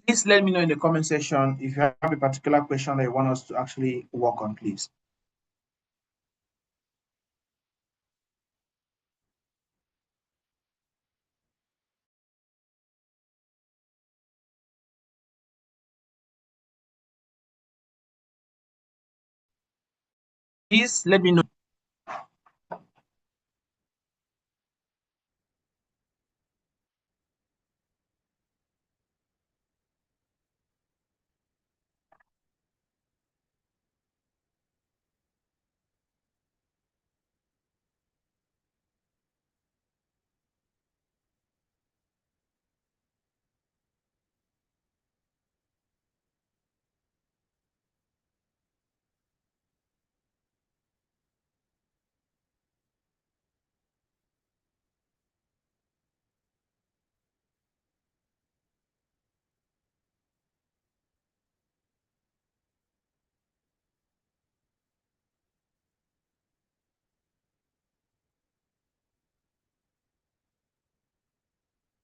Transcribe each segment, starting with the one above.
Please let me know in the comment section if you have a particular question that you want us to actually work on, please. Please let me know.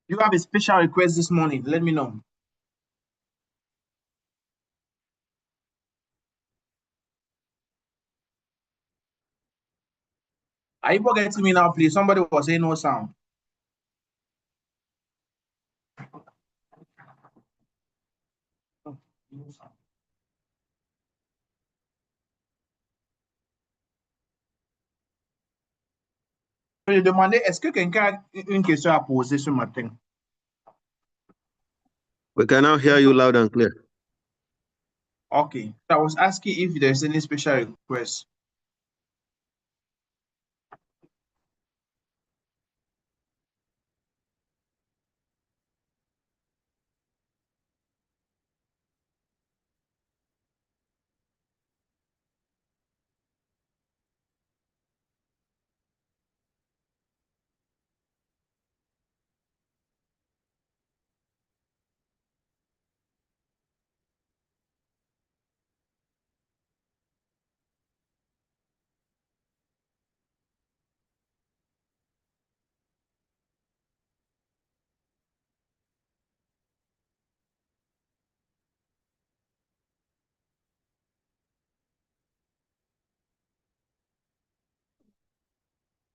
You have a special request this morning. Let me know. Are you getting me now, please? Somebody was saying no sound. No sound. Je lui demandais, est-ce que quelqu'un a une question à poser ce matin? We can now hear you loud and clear. Okay. I was asking if there's any special request.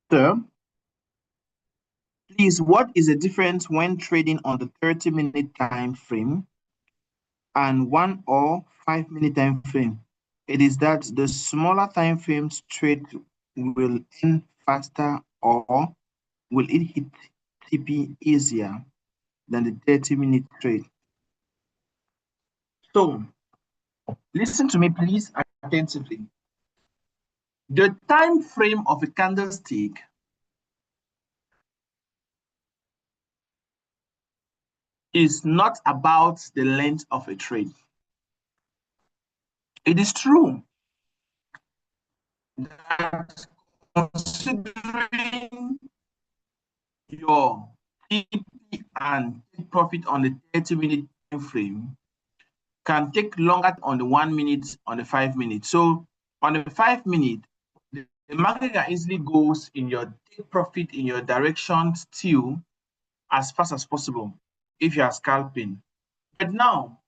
So, please, what is the difference when trading on the 30-minute time frame and 1 or 5-minute time frame? It is that the smaller time frames trade will end faster, or will it hit TP easier than the 30-minute trade? So, listen to me, please, attentively. The time frame of a candlestick is not about the length of a trade. It is true that considering your TP and take profit on the 30-minute time frame can take longer on the 1 minute, on the 5 minutes. So on the 5 minute, the market can easily goes in your take profit in your direction still as fast as possible if you are scalping. But now,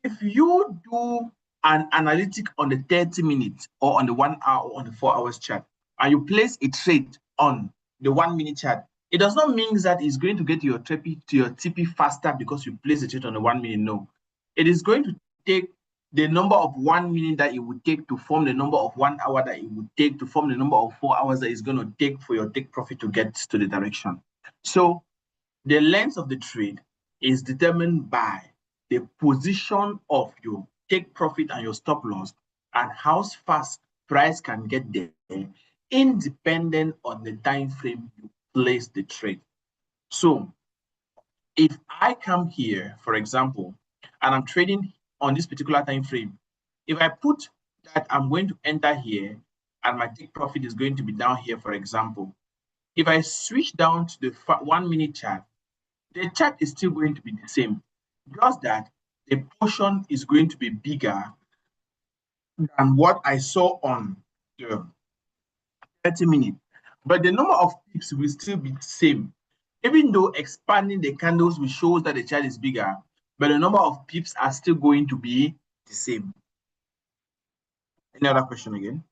if you do an analytic on the 30 minutes or on the 1 hour or on the 4 hours chart, and you place a trade on the 1 minute chart, it does not mean that it's going to get to your TP faster because you place a trade on the 1 minute. No, it is going to take the number of 1 minute that it would take to form the number of 1 hour that it would take to form the number of 4 hours that it's going to take for your take profit to get to the direction. So the length of the trade is determined by the position of your take profit and your stop loss and how fast price can get there, independent on the time frame you place the trade. So if I come here, for example, and I'm trading on this particular time frame, if I put that I'm going to enter here and my take profit is going to be down here, for example, if I switch down to the 1 minute chart, the chart is still going to be the same, just that the portion is going to be bigger than what I saw on the 30 minutes. But the number of pips will still be the same. Even though expanding the candles will show that the chart is bigger, but the number of pips are still going to be the same. Any other question again?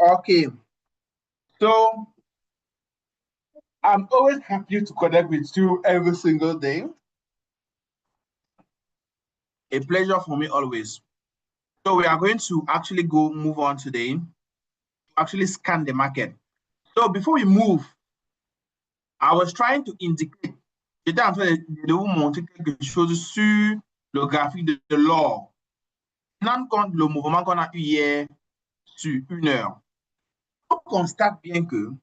Okay. So I'm always happy to connect with you every single day. A pleasure for me always. So we are going to actually move on today to actually scan the market. So before we move, I was trying to indicate, j'étais en train de vous montrer quelque chose sur le graphique de l'or. Tenant compte le mouvement qu'on a eu hier sur 1 heure, on constate bien que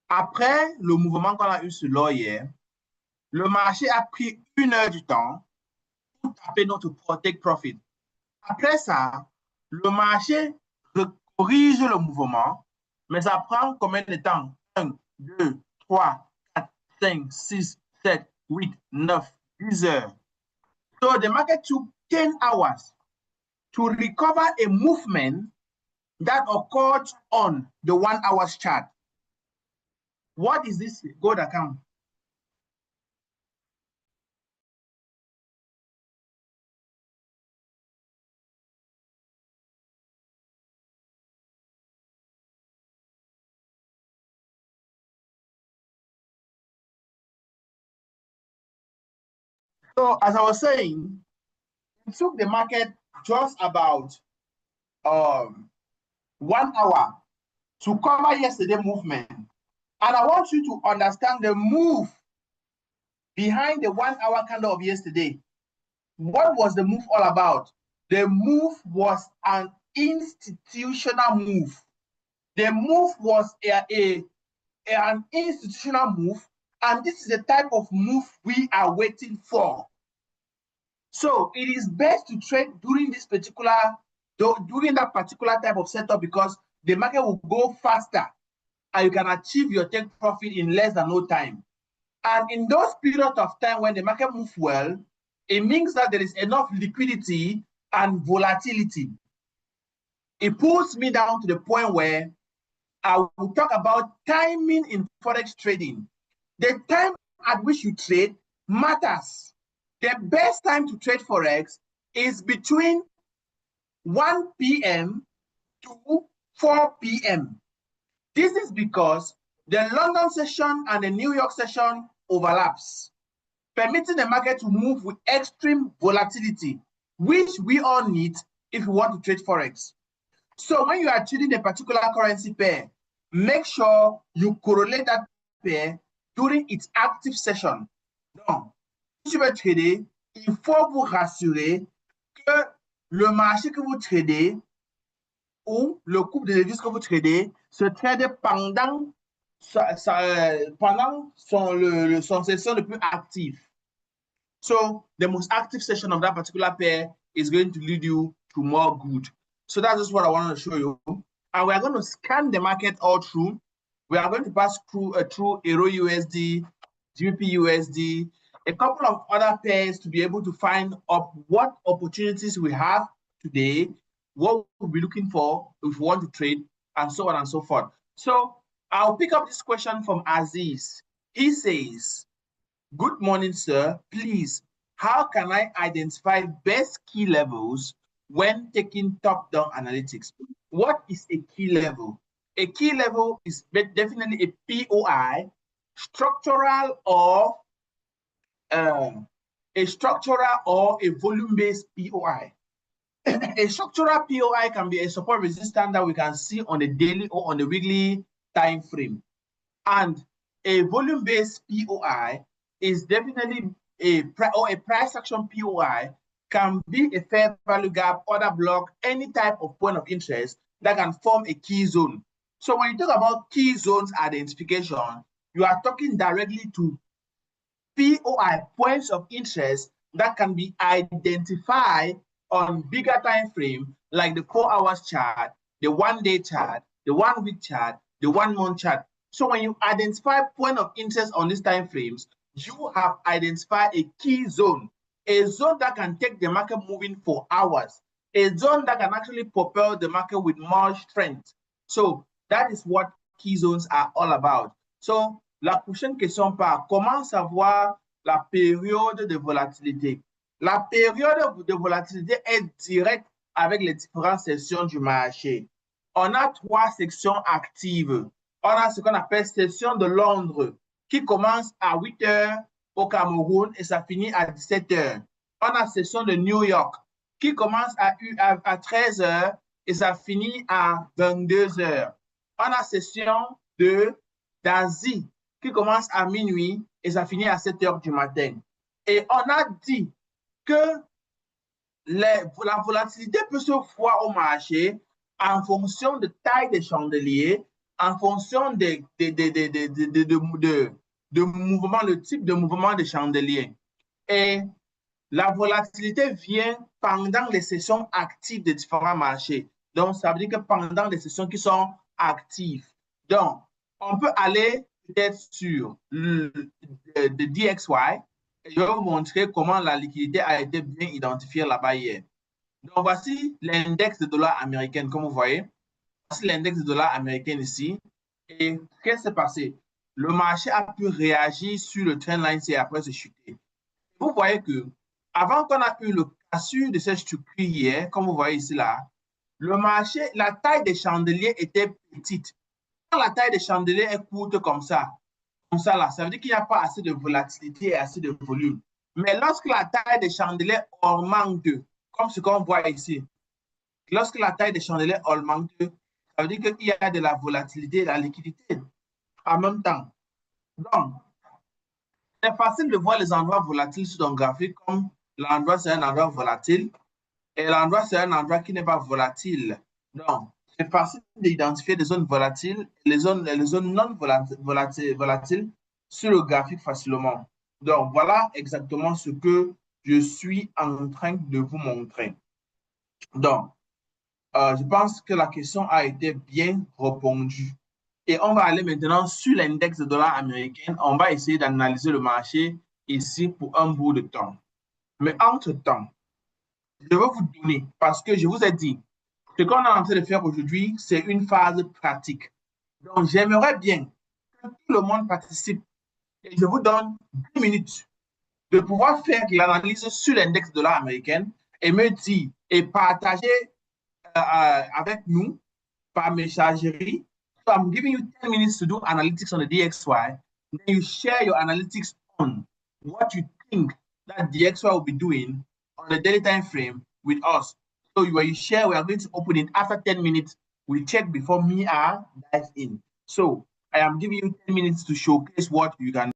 après le mouvement qu'on a eu sur l'or hier, le marché a pris 1 heure du temps pour taper notre take profit. Après ça, le marché corrige le mouvement, mais ça prend combien de temps? 1, 2, 3, 4, 5, 6, 7, 8, 9, 10 heures. So the market took 10 hours to recover a movement that occurred on the 1 hour chart. What is this gold account? So as I was saying, it took the market just about 1 hour to cover yesterday movement. And I want you to understand the move behind the 1 hour candle of yesterday. What was the move all about? The move was an institutional move. The move was an institutional move, and this is the type of move we are waiting for. So it is best to trade during that particular type of setup because the market will go faster and you can achieve your take profit in less than no time. And in those periods of time when the market moves well, it means that there is enough liquidity and volatility. It pulls me down to the point where I will talk about timing in Forex trading. The time at which you trade matters. The best time to trade Forex is between 1 p.m. to 4 p.m. This is because the London session and the New York session overlaps, permitting the market to move with extreme volatility, which we all need if we want to trade Forex. So when you are trading a particular currency pair, make sure you correlate that pair during its active session. Donc, si tu veux trader, il faut vous rassurer que le marché que vous tradez ou le couple de devises que vous tradez se trade pendant son session le plus active. So the most active session of that particular pair is going to lead you to more good. So that's just what I wanted to show you. And we are going to scan the market all through. We are going to pass through Euro USD, GBP USD, a couple of other pairs to be able to find up what opportunities we have today, what we'll be looking for if we want to trade, and so on and so forth. So I'll pick up this question from Aziz. He says, "Good morning, sir. Please, how can I identify best key levels when taking top-down analytics?" What is a key level? A key level is definitely a POI, structural or a volume-based POI. A structural POI can be a support resistance that we can see on the daily or on the weekly time frame. And a volume-based POI is definitely a price action POI can be a fair value gap, order block, any type of point of interest that can form a key zone. So when you talk about key zones identification, you are talking directly to POI, points of interest, that can be identified on bigger time frame, like the 4 hours chart, the 1 day chart, the 1 week chart, the 1 month chart. So when you identify point of interest on these time frames, you have identified a key zone, a zone that can take the market moving for hours, a zone that can actually propel the market with more strength. So that is what key zones are all about. So La prochaine question part. Comment savoir la période de volatilité? La période de volatilité est directe avec les différentes sections du marché. On a 3 sections actives. On a ce qu'on appelle section de Londres, qui commence à 8 heures au Cameroun et ça finit à 17 heures. On a section de New York, qui commence à 13 heures et ça finit à 22 heures. On a session d'Asie, qui commence à minuit et ça finit à 7 heures du matin. Et on a dit que la volatilité peut se voir au marché en fonction de taille des chandeliers, en fonction de mouvement, le type de mouvement des chandeliers. Et la volatilité vient pendant les sessions actives des différents marchés. Donc, ça veut dire que pendant les sessions qui sont actives. Donc, on peut aller peut-être sur le DXY et je vais vous montrer comment la liquidité a été bien identifiée là-bas hier. Donc, voici l'index de dollar américain, comme vous voyez. Voici l'index de dollar américain ici. Et qu'est-ce qui s'est passé? Le marché a pu réagir sur le trendline et après se chuter. Vous voyez que avant qu'on a eu le cassure de cette structure hier, comme vous voyez ici là, le marché, la taille des chandeliers était petite. Quand la taille des chandeliers est courte comme ça là, ça veut dire qu'il n'y a pas assez de volatilité et assez de volume. Mais lorsque la taille des chandeliers augmente, comme ce qu'on voit ici, lorsque la taille des chandeliers augmente, ça veut dire qu'il y a de la volatilité et de la liquidité en même temps. Donc, c'est facile de voir les endroits volatiles sur ton graphique, comme l'endroit c'est un endroit volatile et l'endroit c'est un endroit qui n'est pas volatile. Donc, c'est facile d'identifier des zones volatiles et les zones non volatiles sur le graphique facilement. Donc, voilà exactement ce que je suis en train de vous montrer. Donc, je pense que la question a été bien répondue. Et on va aller maintenant sur l'index de dollar américain. On va essayer d'analyser le marché ici pour un bout de temps. Mais entre-temps, je vais vous donner, parce que je vous ai dit, ce qu'on est en train de faire aujourd'hui, c'est une phase pratique. Donc, j'aimerais bien que tout le monde participe et je vous donne 10 minutes de pouvoir faire l'analyse sur l'index de dollar américain et me dire et partager avec nous par messagerie. So I'm giving you 10 minutes to do analytics on the DXY. Then you share your analytics on what you think that DXY will be doing on the daily time frame with us. So when you share, we are going to open it after 10 minutes. We check before me dive in. So I am giving you 10 minutes to showcase what you can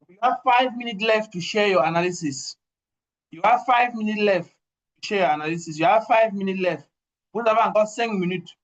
You have 5 minutes left to share your analysis. You have 5 minutes left to share your analysis. You have 5 minutes left. Vous avez encore 5 minutes.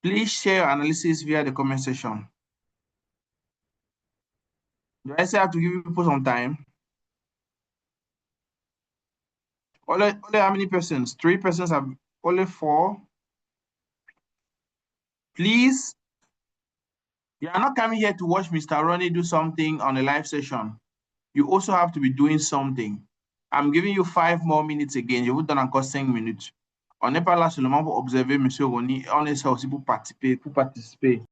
Please share your analysis via the comment section. Do I still have to give people some time? Only how many persons? 3 persons have only 4. Please, you are not coming here to watch Mr. Ronnie do something on a live session. You also have to be doing something. I'm giving you 5 more minutes again. Je vous donne encore 5 minutes. On n'est pas là seulement pour observer M. Ronnie, on est là aussi pour participer.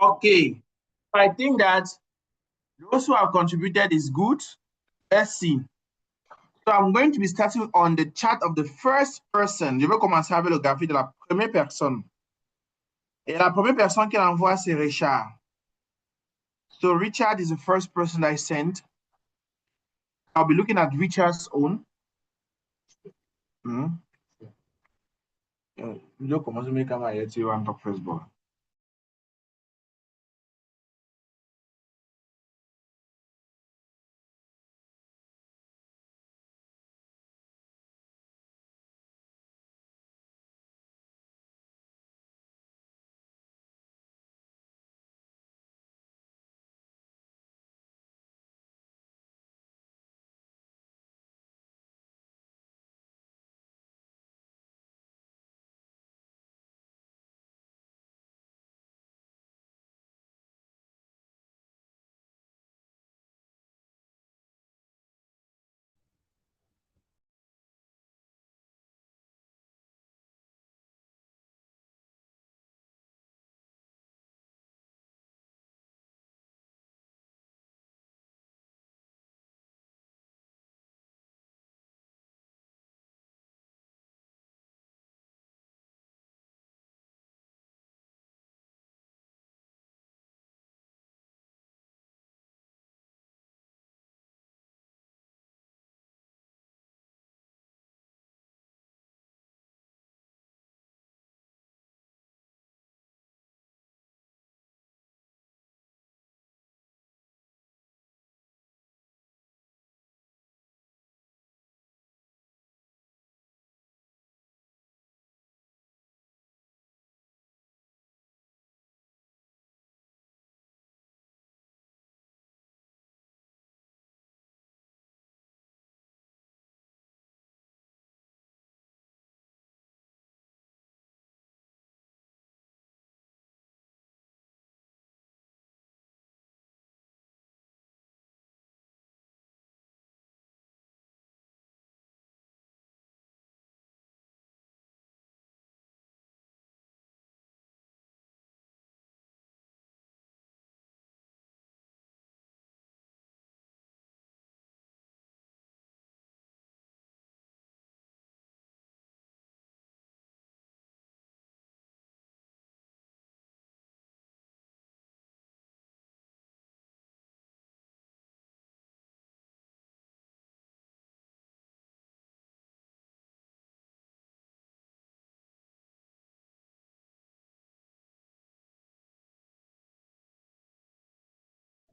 Okay, I think that those who have contributed is good. Let's see. So I'm going to be starting on the chat of the first person. Je vais commencer avec le graphique de la première personne. Et la première personne qu'elle envoie, c'est Richard. So Richard is the first person I sent. I'll be looking at Richard's own. Yo commence à me camarade, tu vas en talk first ball.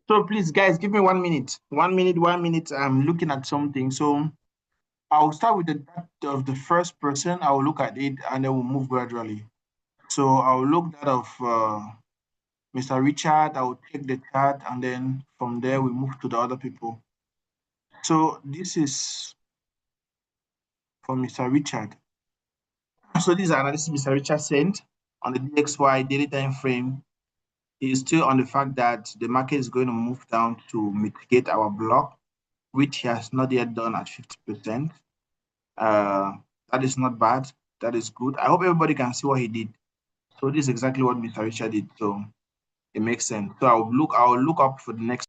So please, guys, give me 1 minute. 1 minute, 1 minute. I'm looking at something. So I'll start with the that of the first person. I will look at it and then we'll move gradually. So I'll look that of Mr. Richard. I will take the chart and then from there we move to the other people. So this is for Mr. Richard. So this is analysis Mr. Richard sent on the DXY daily time frame. He is still on the fact that the market is going to move down to mitigate our block, which he has not yet done at 50%. That is not bad. That is good. I hope everybody can see what he did. So this is exactly what Mr. Richard did. So it makes sense. So I'll look up for the next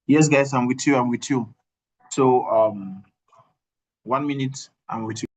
Yes, guys, I'm with you. I'm with you. So 1 minute, I'm with you.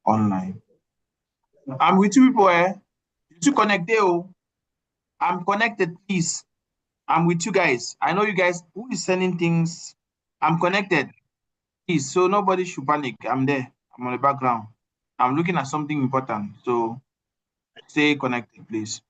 Online. I'm with you people, eh? You two connected, oh. I'm connected, please. I'm with you guys. I know you guys who is sending things. I'm connected, please. So nobody should panic. I'm there. I'm on the background. I'm looking at something important. So stay connected, please.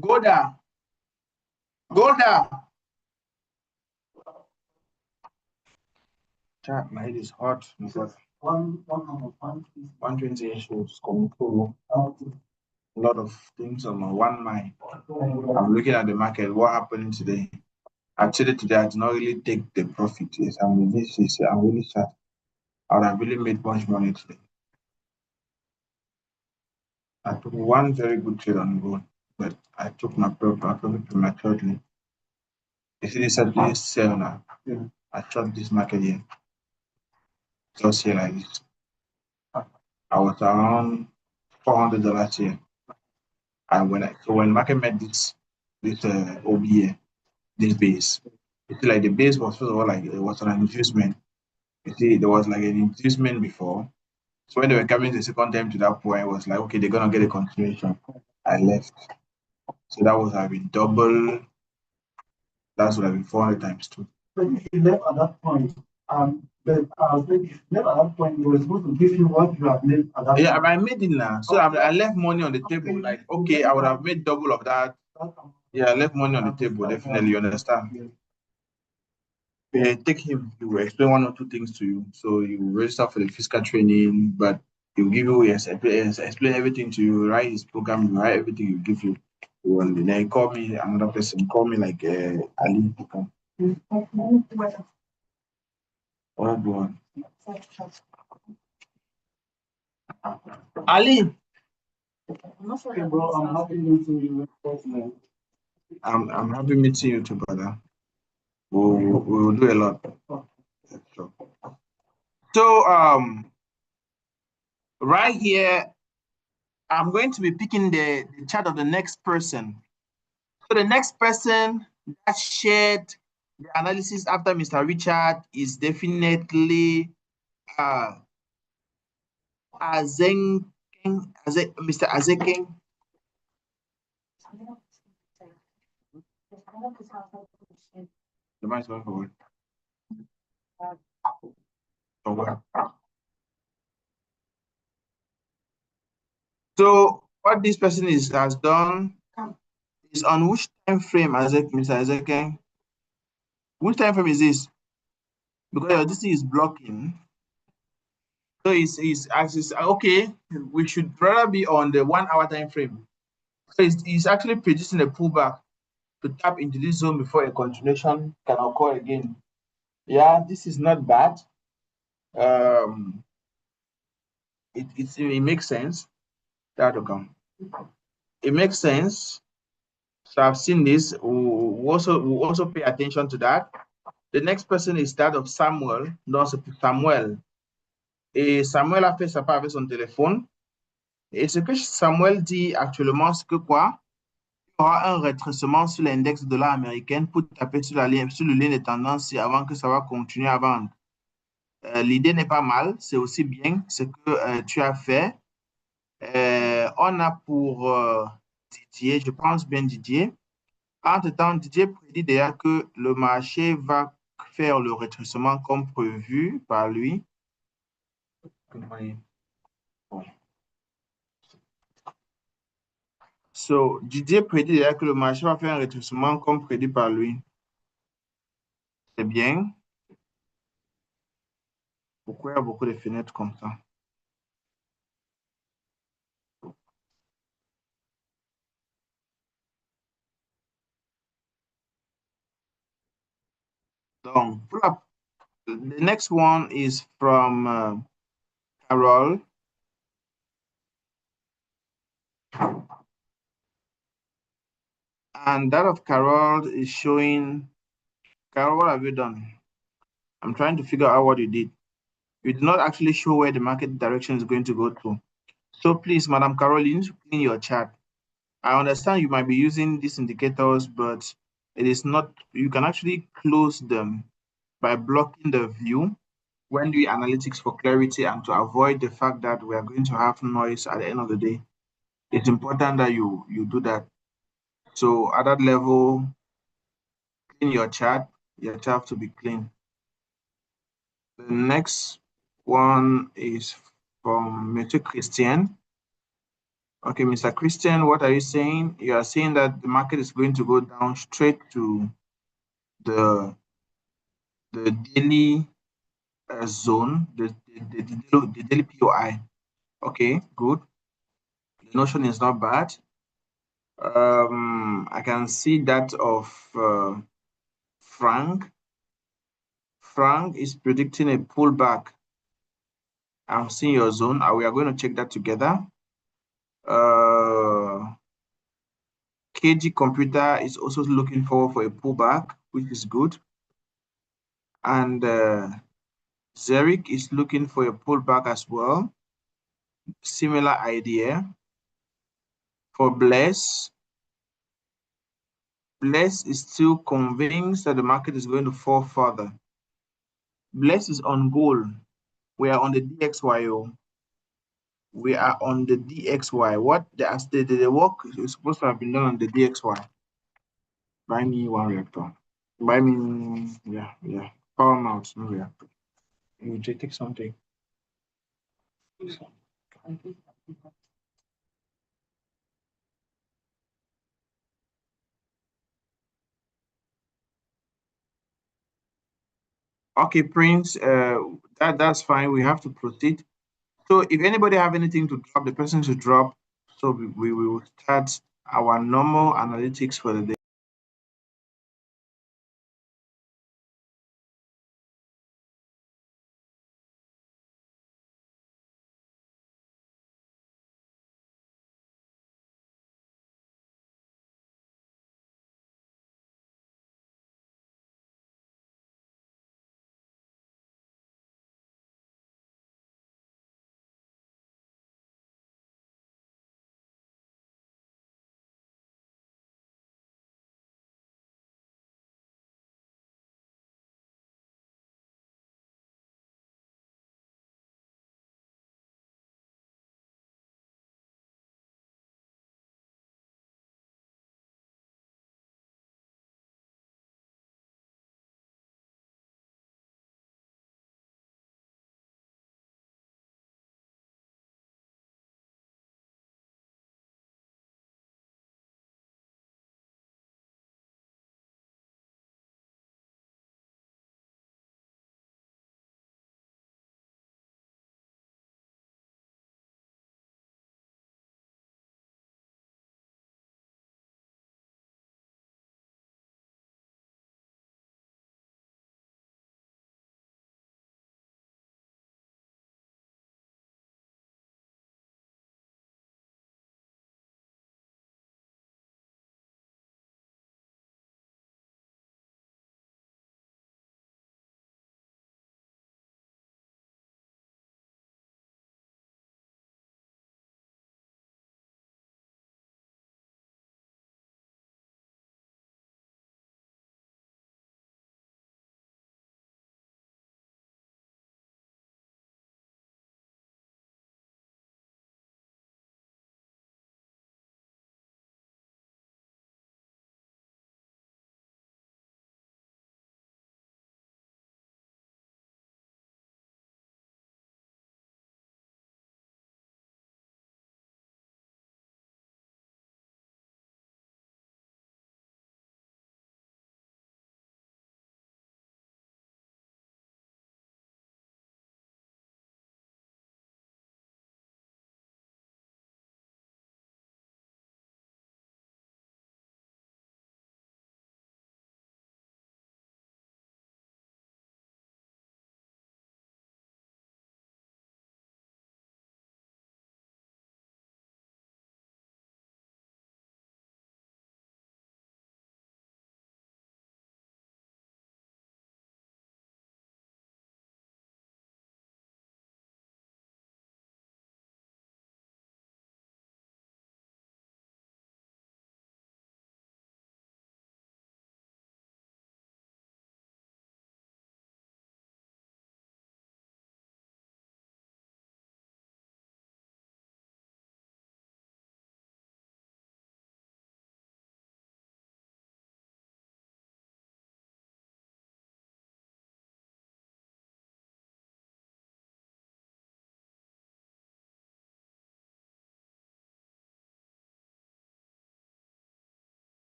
Go there. Go there. Chat, my head is hot because 120 issues coming through. A lot of things on my one mind. I'm looking at the market. What happened today? Actually, today I did not really take the profit. Yes, I'm really sad. I would have really made much money today. I took one very good trade on gold, but I took my profit prematurely. You see this at this sell now. I shot this market here. Just here like this. I was around $400 here. And when market met this OBA, this base, you see like the base was first of all like it was an inducement. You see, there was like an inducement before. So when they were coming the second time to that point, it was like, okay, they're gonna get a continuation. I left. So that was having double, that's what I've been 400 times two. But if you left at that point, but if you left at that point, it was supposed to give you what you have left at that Yeah, point. I made it now. So I left money on the table. Like, okay, I would have made double of that. Yeah, I left money on the table, definitely, you understand? Yeah, take him, he will explain one or two things to you. So you register for the fiscal training, but he will give you, yes, explain everything to you, write his program, write everything, he will give you. Then call me, another person, call me like Ali. Oh, God. Ali, I'm not sorry, bro. I'm happy meeting you. I'm happy meeting you too, brother. We'll do a lot. Sure. So right here, I'm going to be picking the chart of the next person. So the next person that shared the analysis after Mr. Richard is definitely Mr. Azekeng. The man is going forward. So what this person has done is on which time frame, Mr. Ezeke? Which time frame is this? Because this thing is blocking. So it's okay. We should rather be on the 1 hour time frame. So it's actually producing a pullback to tap into this zone before a continuation can occur again. Yeah, this is not bad. It makes sense. That will come. It makes sense. So I've seen this. We'll also pay attention to that. The next person is that of Samuel. Non, c'est Samuel. Et Samuel a fait ça part avec son téléphone. Et ce que Samuel dit actuellement, c'est que quoi? Il y aura un rétrécissement sur l'index de dollar américaine pour taper sur le lien de tendance avant que ça va continuer à vendre. L'idée n'est pas mal, c'est aussi bien ce que tu as fait. On a pour Didier, je pense bien Didier. Entre-temps, Didier prédit déjà que le marché va faire le rétrécissement comme prévu par lui. So, Didier prédit déjà que le marché va faire un rétrécissement comme prédit par lui. C'est bien. Pourquoi il y a beaucoup de fenêtres comme ça? Donc, the next one is from Carol. And that of Carol is showing, Carol, what have you done? I'm trying to figure out what you did. You did not actually show where the market direction is going to go to. So please, Madam Caroline, clean your chart. I understand you might be using these indicators, but it is not, you can actually close them by blocking the view when doing analytics for clarity and to avoid the fact that we are going to have noise at the end of the day. It's important that you do that. So at that level, clean your chart have to be clean. The next one is from Mr. Christian. Okay, Mr. Christian, what are you saying? You are saying that the market is going to go down straight to the daily zone, the daily POI. Okay, good. The notion is not bad. I can see that of Frank. Frank is predicting a pullback. I'm seeing your zone. We are going to check that together. KG Computer is also looking forward for a pullback, which is good. And Zeric is looking for a pullback as well. Similar idea. For Bless is still convinced that the market is going to fall further. Bless is on goal. We are on the DXYO. We are on the DXY. What the work is supposed to have been done on the DXY. Buy me one reactor. Buy me, yeah. Power mount, no reactor. You take something. Okay, Prince, that's fine. We have to proceed. So if anybody have anything to drop, the person should drop. So we will start our normal analytics for the day.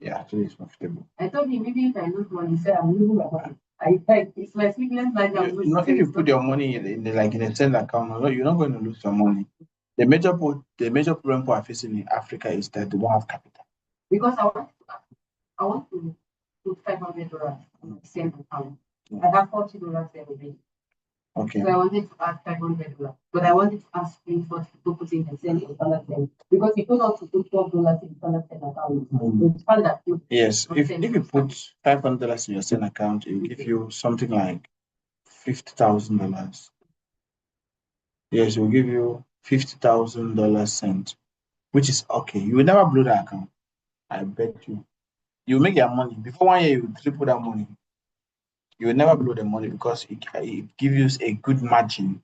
Yeah, actually it's profitable. I told him maybe if I lose money, say I'm losing my money. It's my sickness like I'm losing. Not if you put your money in a send account, you're not going to lose your money. The major problem we are facing in Africa is that they don't have capital. Because I want to put $500 on my same account. I have $40 there already. Okay. So I wanted to add $500, but I wanted to ask him for to put in the same standard thing because he told us to put $12 in standard account. Yes, if you put $500 in your same account, it will give you something like $50,000. Yes, it will give you $50,000 cent, which is okay. You will never blow that account. I bet you. You make your money before 1 year. You will triple that money. You will never blow the money because it gives you a good margin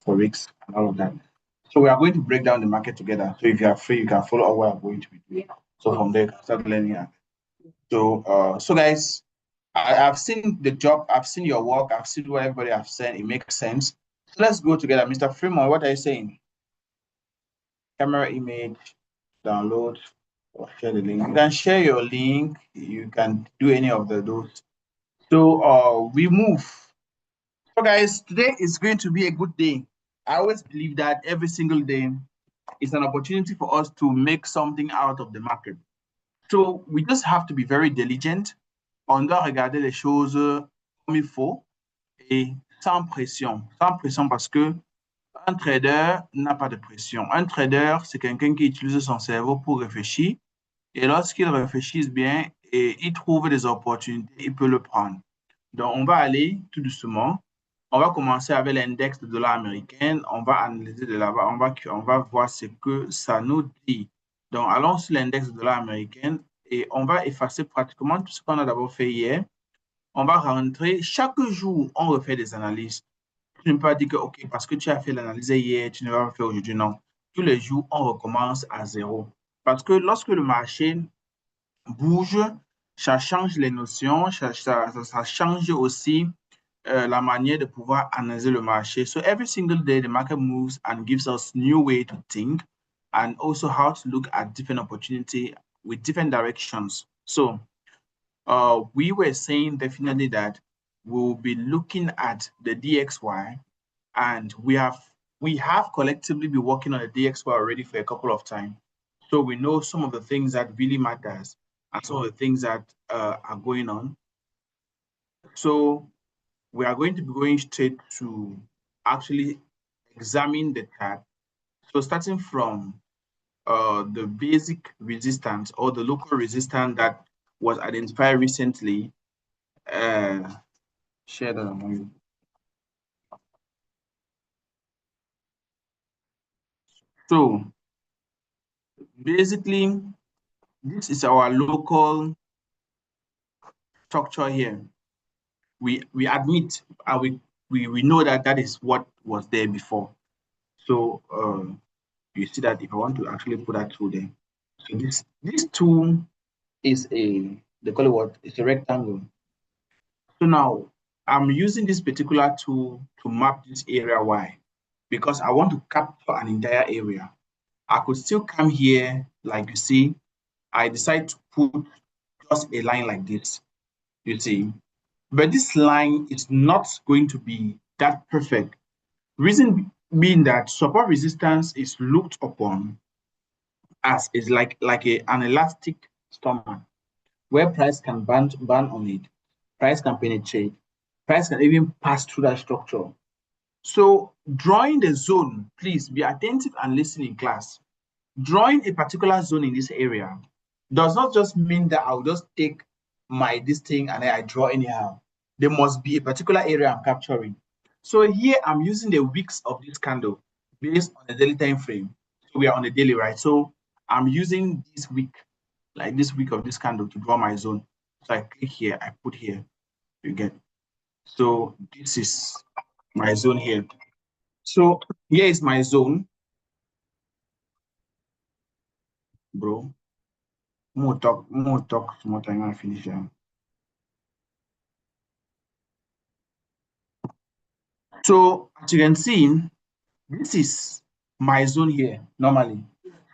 for risks and all of that. So we are going to break down the market together. So if you are free, you can follow all what I'm going to be doing. So from there, you can start learning. So guys, I've seen the job, I've seen your work, I've seen what everybody have said. It makes sense. So let's go together. Mr. Fremont, what are you saying? Camera image, download, or share the link. You can share your link. You can do any of those. So we move. So guys, today is going to be a good day. I always believe that every single day is an opportunity for us to make something out of the market. So we just have to be very diligent. On doit regarder les choses comme il faut et sans pression. Sans pression parce que un trader n'a pas de pression. Un trader, c'est quelqu'un qui utilise son cerveau pour réfléchir. Et lorsqu'il réfléchit bien et il trouve des opportunités, il peut le prendre. Donc, on va aller tout doucement. On va commencer avec l'index de dollar américain. On va analyser de là-bas. On va voir ce que ça nous dit. Donc, allons sur l'index de dollar américain et on va effacer pratiquement tout ce qu'on a d'abord fait hier. On va rentrer. Chaque jour, on refait des analyses. Tu ne peux pas dire que, OK, parce que tu as fait l'analyse hier, tu ne vas pas faire aujourd'hui. Non. Tous les jours, on recommence à zéro. Parce que lorsque le marché bouge, ça change les notions, ça change aussi la manière de pouvoir analyser le marché. So every single day, the market moves and gives us new way to think and also how to look at different opportunity with different directions. So we were saying definitely that we'll be looking at the DXY, and we have collectively been working on the DXY already for a couple of times. So we know some of the things that really matters and some of the things that are going on. So we are going to be going straight to actually examine the chart. So starting from the basic resistance or the local resistance that was identified recently. Share that among you. So basically, this is our local structure here. We admit and we know that that is what was there before. So you see that if I want to actually put that tool there. So this tool is they call it what? It's a rectangle. So now I'm using this particular tool to map this area Y because I want to capture an entire area. I could still come here, like you see, I decide to put just a line like this, you see. But this line is not going to be that perfect. Reason being that support resistance is looked upon as is like an elastic stomach where price can band on it, price can penetrate, price can even pass through that structure. So drawing the zone, please be attentive and listen in class. Drawing a particular zone in this area does not just mean that I'll just take this thing and I draw anyhow. There must be a particular area I'm capturing. So here I'm using the wicks of this candle based on the daily time frame. So we are on the daily, right? So I'm using this wick, like this wick of this candle to draw my zone. So I click here, I put here, you get. So this is my zone here. So here is my zone. Bro, more talk, more time I finish here. So as you can see, this is my zone here normally.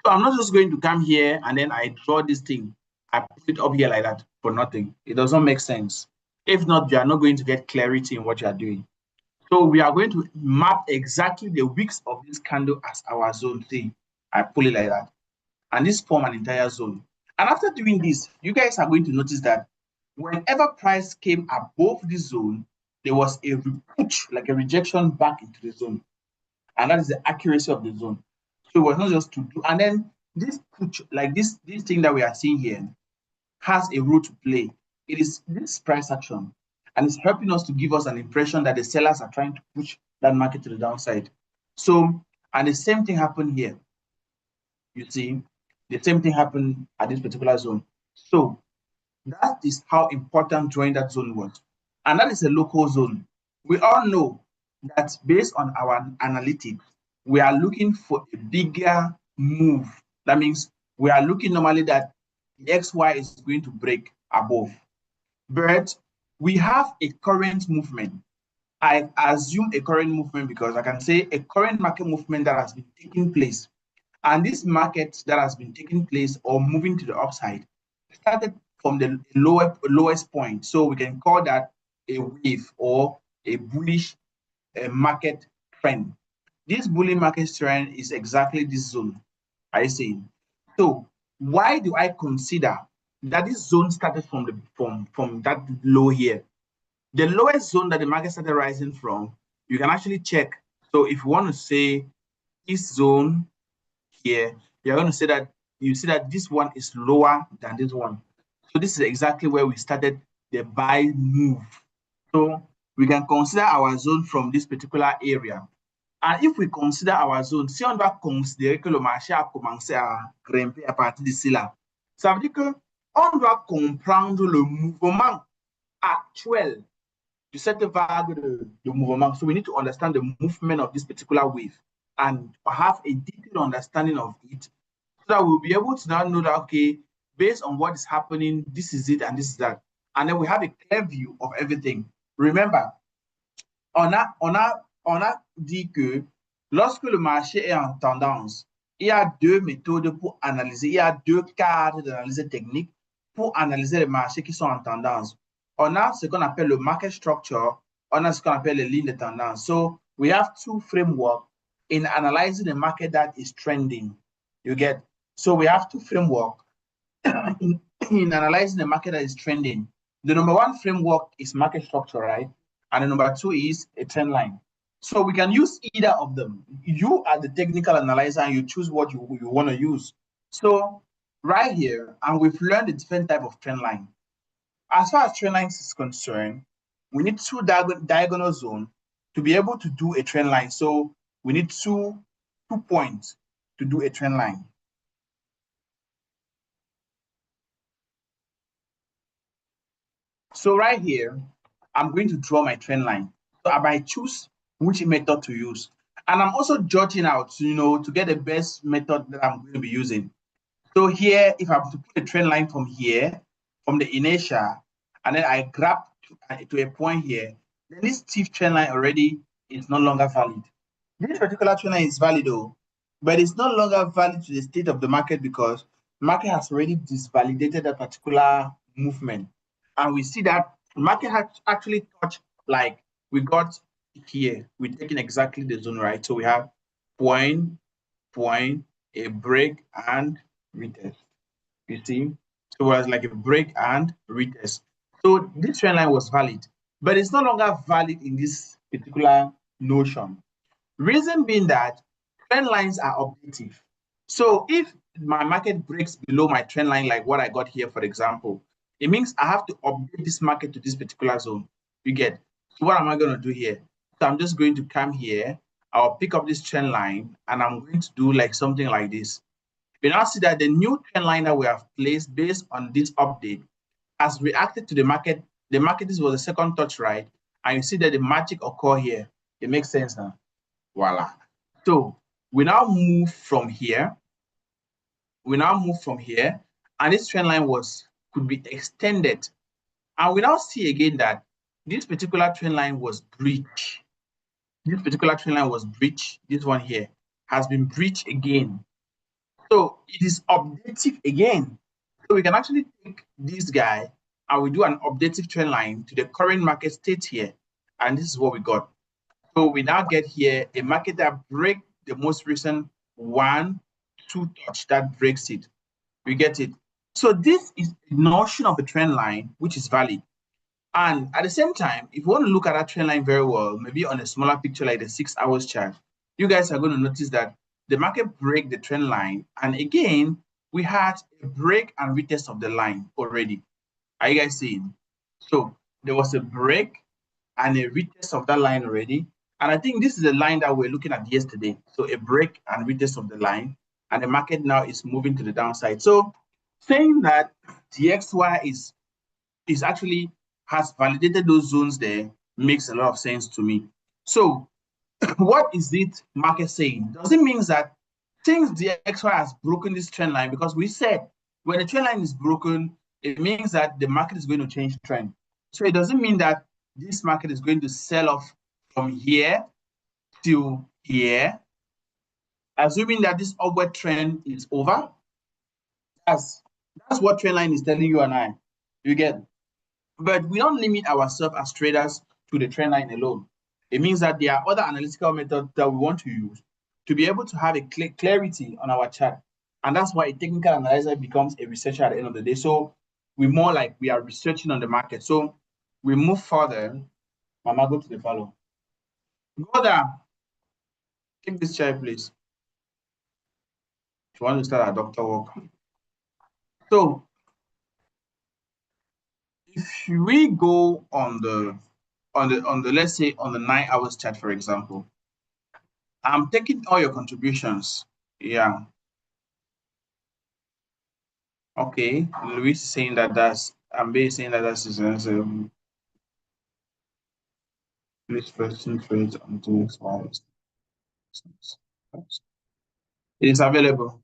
So I'm not just going to come here and then I draw this thing. I put it up here like that for nothing. It doesn't make sense. If not, you are not going to get clarity in what you are doing. So we are going to map exactly the wicks of this candle as our zone. See, I pull it like that. And this form an entire zone. And after doing this, you guys are going to notice that whenever price came above this zone, there was a push, like a rejection back into the zone. And that is the accuracy of the zone. So it was not just to do. And then this push, like this thing that we are seeing here, has a role to play. It is this price action, and it's helping us to give us an impression that the sellers are trying to push that market to the downside. So, and the same thing happened here. You see, the same thing happened at this particular zone. So that is how important drawing that zone was. And that is a local zone. We all know that based on our analytics, we are looking for a bigger move. That means we are looking normally that the XY is going to break above. But we have a current movement. I assume a current movement because I can say a current market movement that has been taking place. And this market that has been taking place or moving to the upside started from the lowest point. So we can call that a wave or a bullish market trend. This bullish market trend is exactly this zone. I see. So why do I consider that this zone started from that low here? The lowest zone that the market started rising from, you can actually check. So if you want to say this zone here, you're going to say that you see that this one is lower than this one. So this is exactly where we started the buy move. So we can consider our zone from this particular area. And if we consider our zone, si on doit considérer que le marché a commencé à grimper à partir d'ici là, ça veut dire qu'on doit comprendre le mouvement actuel de cette vague de mouvement. So we need to understand the movement of this particular wave and have a detailed understanding of it so that we'll be able to now know that, okay, based on what is happening, this is it and this is that. And then we have a clear view of everything. Remember, on a dit que lorsque le marché est en tendance, il y a deux méthodes pour analyser, il y a deux cadres d'analyse technique pour analyser les marchés qui sont en tendance. On a ce qu'on appelle le market structure, on a ce qu'on appelle les lignes de tendance. So we have two frameworks in analyzing the market that is trending. You get? So we have two frameworks in analyzing the market that is trending. The number one framework is market structure, right? And the number two is a trend line. So we can use either of them. You are the technical analyzer and you choose what you want to use. So right here, and we've learned the different type of trend line. As far as trend lines is concerned, we need two diagonal zones to be able to do a trend line. So we need two points to do a trend line. So right here, I'm going to draw my trend line. So I might choose which method to use. And I'm also judging out, to get the best method that I'm going to be using. So here, if I have to put a trend line from here, from the inertia, and then I grab to a point here, then this stiff trend line already is no longer valid. This particular trend line is valid though, but it's no longer valid to the state of the market because the market has already disvalidated that particular movement. And we see that the market has actually touched, like we got here, we're taking exactly the zone, right? So we have point, a break and retest. You see? So it was like a break and retest. So this trend line was valid, but it's no longer valid in this particular notion. Reason being that trend lines are objective. So if my market breaks below my trend line, like what I got here, for example, it means I have to update this market to this particular zone. You get? So what am I going to do here? So I'm just going to come here. I'll pick up this trend line and I'm going to do like something like this. You now see that the new trend line that we have placed based on this update has reacted to the market. The market, this was the second touch, right? And you see that the magic occur here. It makes sense now. Voila. So we now move from here. And this trend line could be extended. And we now see again that this particular trend line was breached. This particular trend line was breached. This one here has been breached again. So it is objective again. So we can actually take this guy and we do an updated trend line to the current market state here. And this is what we got. So we now get here a market that breaks the most recent 1-2 touch that breaks it. We get it. So this is a notion of a trend line, which is valid. And at the same time, if you want to look at that trend line very well, maybe on a smaller picture like the 6 hours chart, you guys are going to notice that the market break the trend line. And again, we had a break and retest of the line already. Are you guys seeing? So there was a break and a retest of that line already. And I think this is a line that we're looking at yesterday. So a break and retest of the line. And the market now is moving to the downside. So saying that DXY is actually has validated those zones there makes a lot of sense to me. So what is it market saying? Does it mean that since DXY has broken this trend line, because we said when the trend line is broken, it means that the market is going to change trend. So it doesn't mean that this market is going to sell off from here to here, assuming that this upward trend is over. That's what trend line is telling you and I. You get? But we don't limit ourselves as traders to the trend line alone. It means that there are other analytical methods that we want to use to be able to have a clarity on our chart. And that's why a technical analyzer becomes a researcher at the end of the day. So we're more like we are researching on the market. So we move further. Mama, go to the follow. Go there. Take this chair, please. If you want to start a doctor work. So if we go on the let's say on the 9 hours chart, for example, I'm taking all your contributions. Yeah. Okay. Luis is saying that I'm saying that that's this person trades on DXY. It is available.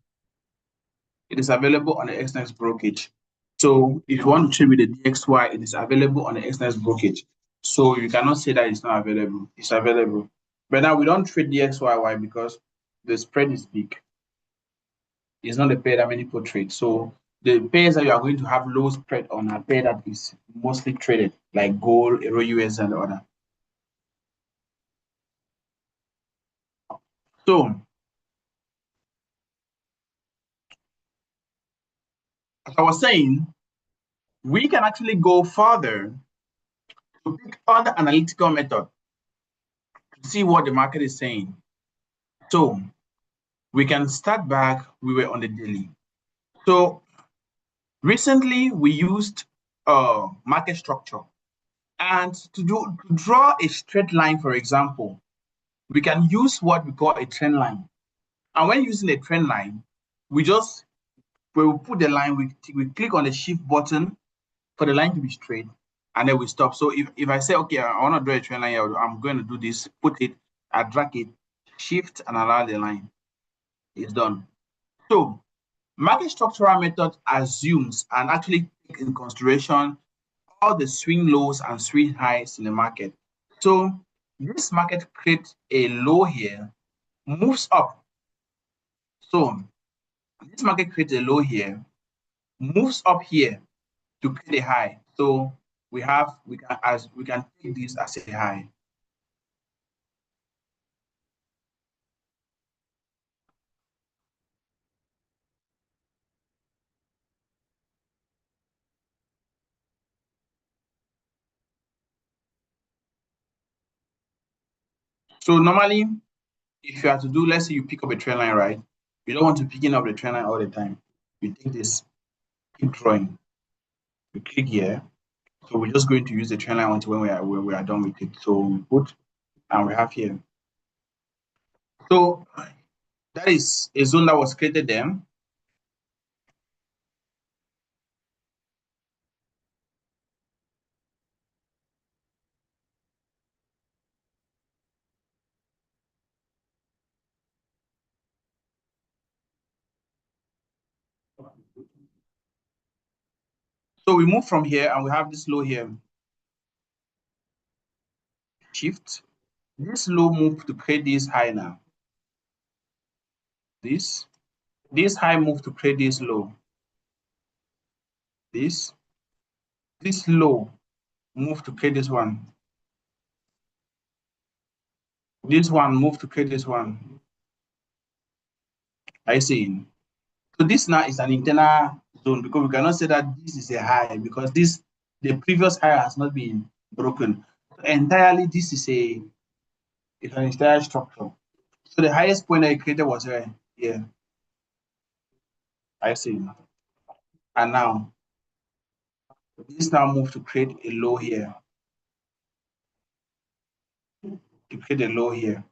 It is available on the XNext brokerage. So if you want to trade with the DXY, it is available on the XNext brokerage. So you cannot say that it's not available. It's available. But now we don't trade DXY. Why? Because the spread is big. It's not a pair that many people trade. So the pairs that you are going to have low spread on are pair that is mostly traded, like gold, Euro US, and other. So as I was saying, we can actually go further to pick other analytical method to see what the market is saying. So we can start back, we were on the daily. So recently we used market structure. And to draw a straight line, for example, we can use what we call a trend line. And when using a trend line, we will put the line, we click on the shift button for the line to be straight, and then we stop. So if I say, okay, I want to draw a trend line here, I'm going to do this, put it, I drag it, shift, and allow the line. It's done. So market structural method assumes and actually takes in consideration all the swing lows and swing highs in the market. So this market creates a low here, moves up. So this market creates a low here, moves up here to create a high. So we can take this as a high. So normally, if you have to do, let's say you pick up a trend line, right? You don't want to picking up the trend line all the time. You take this, keep drawing. We click here. So we're just going to use the trend line until when we are done with it. So we put, and we have here. So that is a zone that was created there. So we move from here and we have this low here. Shift. This low move to create this high now. This high move to create this low. this low move to create this one. This one move to create this one. I see. So this now is an internal zone because we cannot say that this is a high because the previous high has not been broken. So entirely, this is an entire structure. So the highest point I created was here. I see. And now this now move to create a low here. To create a low here.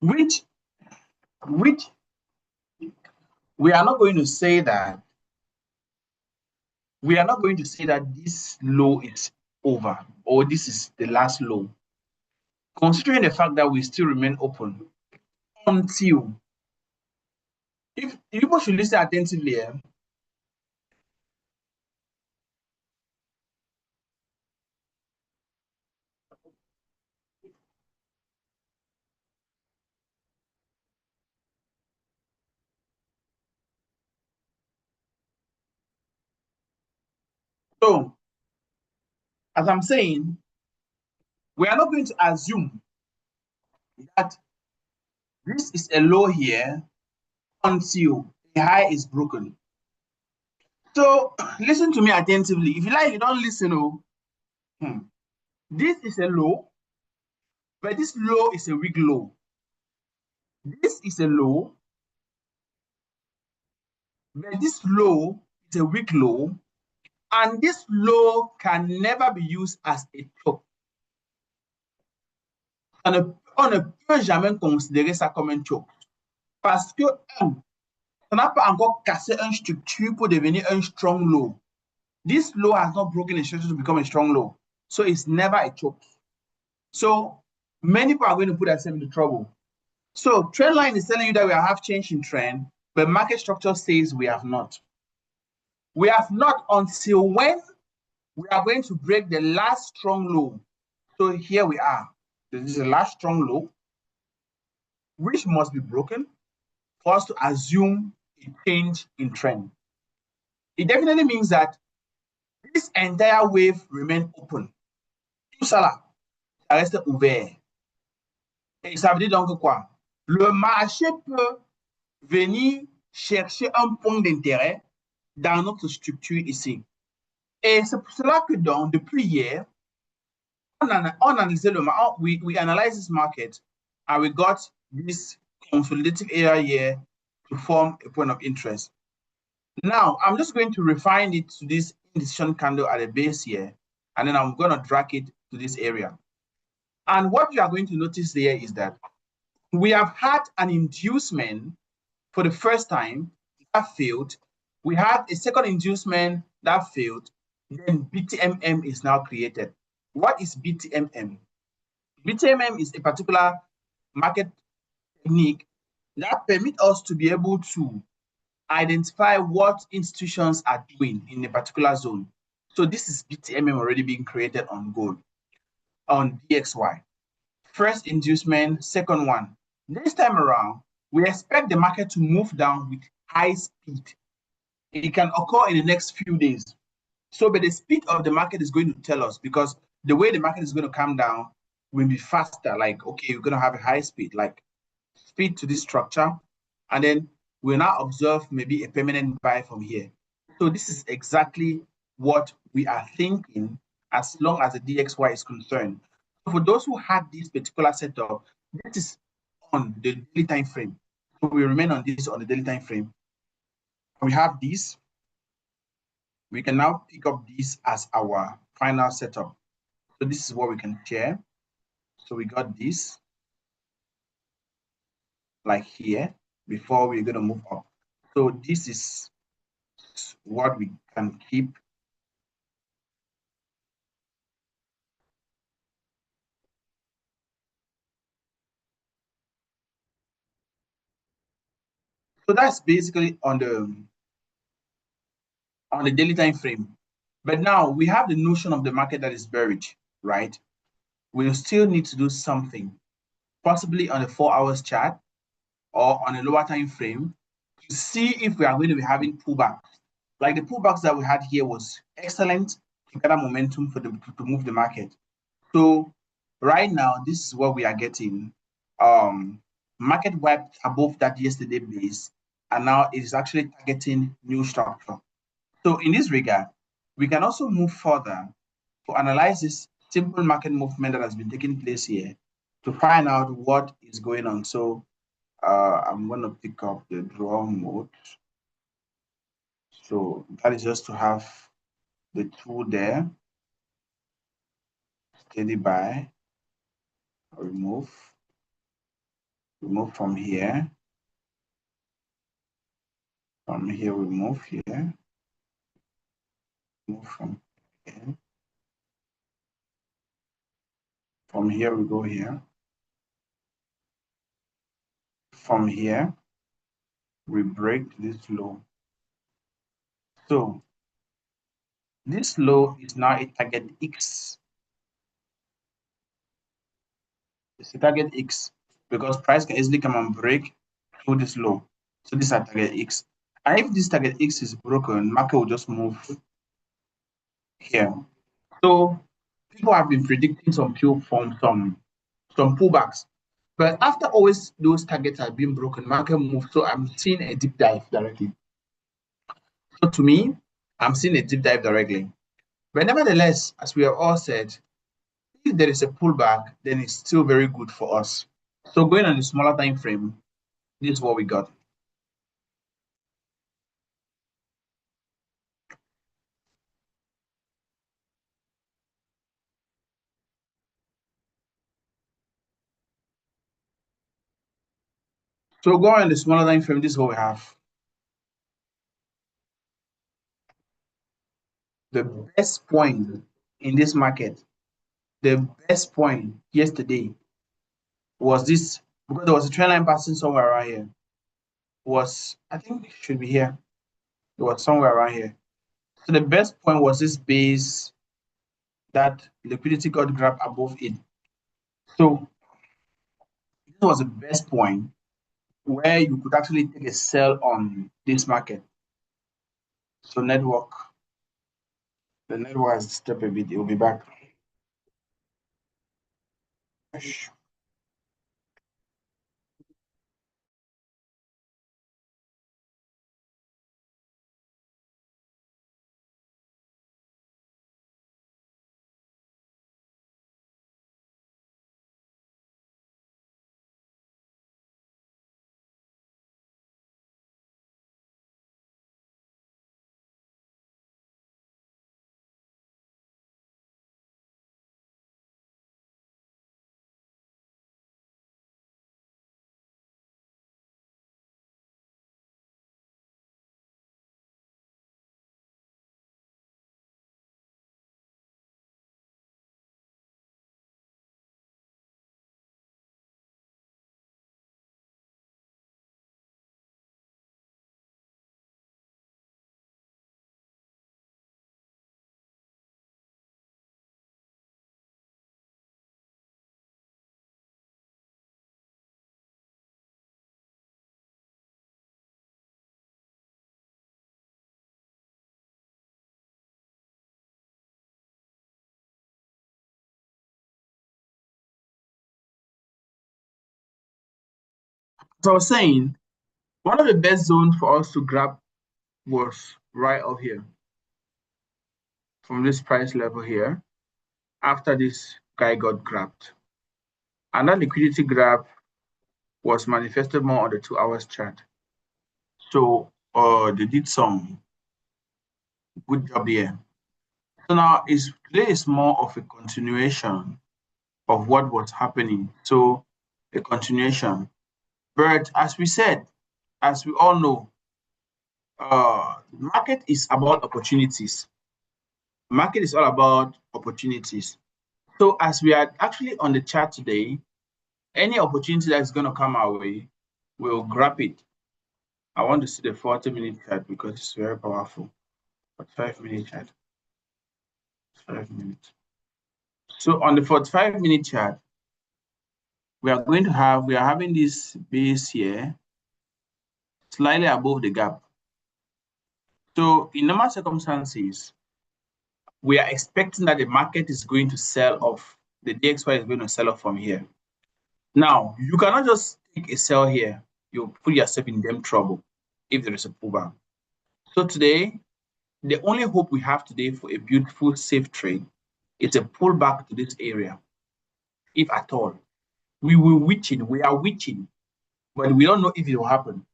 Which we are not going to say that this low is over or this is the last low. Considering the fact that we still remain open until, if people should listen attentively, So, as I'm saying, we are not going to assume that this is a low here until the high is broken. So, listen to me attentively. If you like, you don't listen. This is a low, but this low is a weak low. This is a low, but this low is a weak low, and this low can never be used as a top. On ne peut jamais considérer ça comme un choke. Parce que, ça n'a pas encore cassé une structure pour devenir un strong low. This low has not broken a structure to become a strong low. So it's never a choke. So many people are going to put themselves into trouble. So trend line is telling you that we have changed in trend, but market structure says we have not. We have not until when we are going to break the last strong low. So here we are. This is the last strong low, which must be broken for us to assume a change in trend. It definitely means that this entire wave remains open. Tout ça là, ça reste ouvert. Et ça veut dire donc quoi? Le marché peut venir chercher un point d'intérêt dans notre structure ici. Et c'est pour cela que donc, depuis hier, on analysait le marché, we analyzed this market and we got this consolidative area here to form a point of interest. Now, I'm just going to refine it to this indecision candle at the base here, and then I'm going to drag it to this area. And what you are going to notice there is that we have had an inducement for the first time that failed. We had a second inducement that failed. Then BTMM is now created. What is BTMM? BTMM is a particular market technique that permits us to be able to identify what institutions are doing in a particular zone. So this is BTMM already being created on gold, on DXY. First inducement, second one. This time around, we expect the market to move down with high speed. It can occur in the next few days. So, but the speed of the market is going to tell us, because the way the market is going to come down will be faster. Like, okay, we're going to have a high speed, like speed to this structure, and then we'll now observe maybe a permanent buy from here. So this is exactly what we are thinking as long as the DXY is concerned. So for those who had this particular setup, this is on the daily time frame. So we remain on this on the daily time frame. We have this. We can now pick up this as our final setup. So this is what we can share. So we got this like here before we're going to move up. So this is what we can keep. So that's basically on the daily time frame. But now we have the notion of the market that is buried, right? We'll still need to do something, possibly on a 4 hours chart or on a lower time frame, to see if we are going to be having pullbacks. Like the pullbacks that we had here was excellent to gather momentum for to move the market. So right now, this is what we are getting. Market wiped above that yesterday base, and now it is actually targeting new structure. So in this regard, we can also move further to analyze this simple market movement that has been taking place here to find out what is going on. So I'm going to pick up the draw mode. So that is just to have the tool there. Steady buy, remove from here. From here, we move here. Move from here. From here, we go here. From here, we break this low. So this low is now a target X. It's a target X because price can easily come and break through this low. So this is a target X. And if this target X is broken, market will just move here. So people have been predicting some pullbacks. But after always those targets have been broken, market moves. So I'm seeing a deep dive directly. So to me, I'm seeing a deep dive directly. But nevertheless, as we have all said, if there is a pullback, then it's still very good for us. So going on the smaller time frame, this is what we got. So going on the smaller time frame, this is what we have. The best point in this market, the best point yesterday was this, because there was a trend line passing somewhere around here. Was, I think it should be here. It was somewhere around here. So the best point was this base that liquidity got grabbed above it. So this was the best point where you could actually take a sell on this market. So network, the network has stepped a bit, it will be back. So I was saying, one of the best zones for us to grab was right up here, from this price level here, after this guy got grabbed. And that liquidity grab was manifested more on the 2 hours chart. So they did some good job here. So now today is more of a continuation of what was happening. So a continuation. But as we said, as we all know, the market is about opportunities. Market is all about opportunities. So as we are actually on the chart today, any opportunity that is going to come our way, we'll grab it. I want to see the 40-minute chart because it's very powerful. 45-minute chart. 5 minutes. So on the 45-minute chart, we are having this base here, slightly above the gap. So in normal circumstances, we are expecting that the market is going to sell off. The DXY is going to sell off from here. Now, you cannot just take a sell here. You put yourself in damn trouble if there is a pullback. So today, the only hope we have today for a beautiful, safe trade is a pullback to this area, if at all. We are witching, but we don't know if it will happen.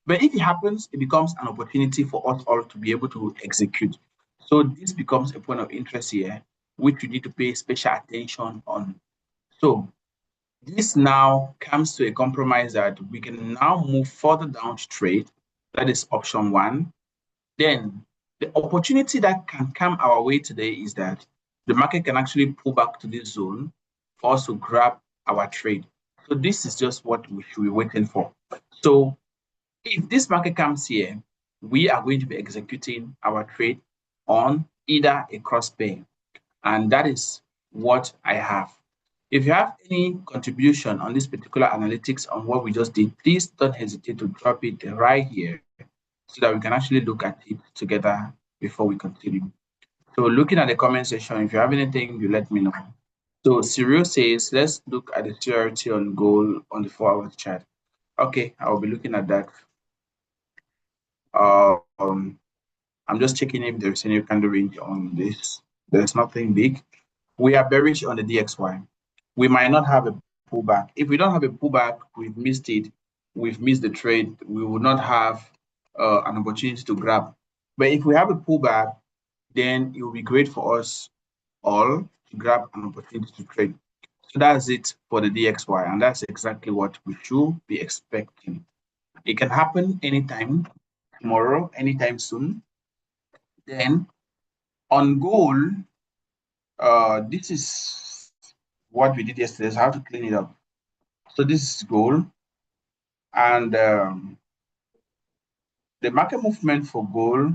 But if it happens, it becomes an opportunity for us all to be able to execute. So this becomes a point of interest here, which we need to pay special attention on. So this now comes to a compromise that we can now move further down straight. That is option one. Then the opportunity that can come our way today is that the market can actually pull back to this zone for us to grab our trade. So this is just what we should be waiting for. So if this market comes here, we are going to be executing our trade on either a cross pair. And that is what I have. If you have any contribution on this particular analytics on what we just did, please don't hesitate to drop it right here so that we can actually look at it together before we continue. So looking at the comment section, if you have anything, you let me know. So Cyril says, let's look at the TRT on gold on the 4-hour chart. Okay, I'll be looking at that. I'm just checking if there's any candle range on this. There's nothing big. We are bearish on the DXY. We might not have a pullback. If we don't have a pullback, we've missed it. We've missed the trade. We will not have an opportunity to grab. But if we have a pullback, then it will be great for us all to grab an opportunity to trade. So that's it for the DXY, and that's exactly what we should be expecting. It can happen anytime, tomorrow, anytime soon. Then on gold, this is what we did yesterday, so I have to clean it up. So this is gold, and the market movement for gold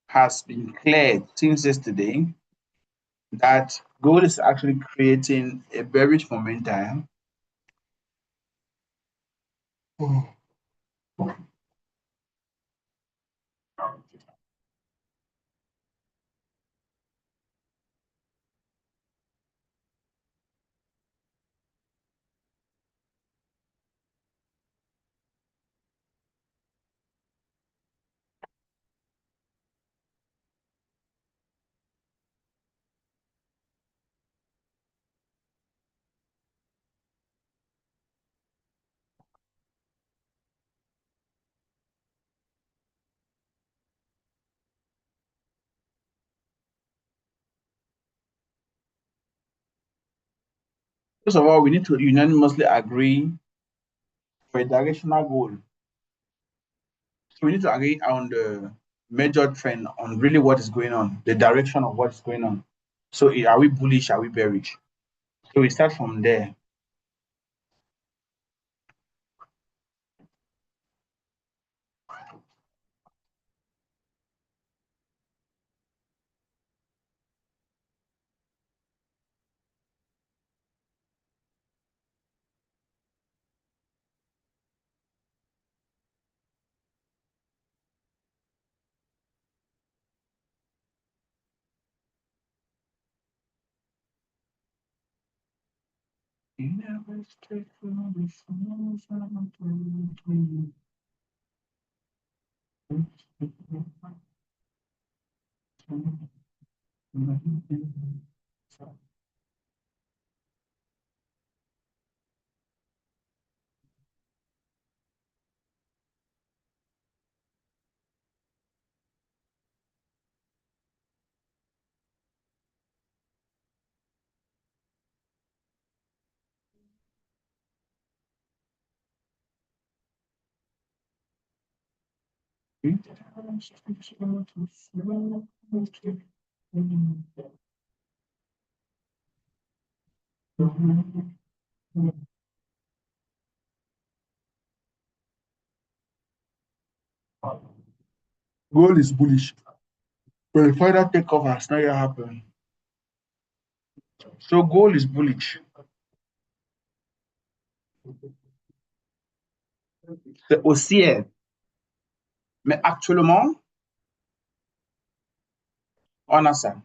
has been cleared since yesterday that gold is actually creating a bearish momentum. First of all, we need to unanimously agree for a directional goal. So we need to agree on the major trend on really what is going on, the direction of what is going on. So are we bullish? Are we bearish? So we start from there. Gold is bullish, but the further takeoff has not yet happened. So gold is bullish. c'est haussière. Mais actuellement, on a ça.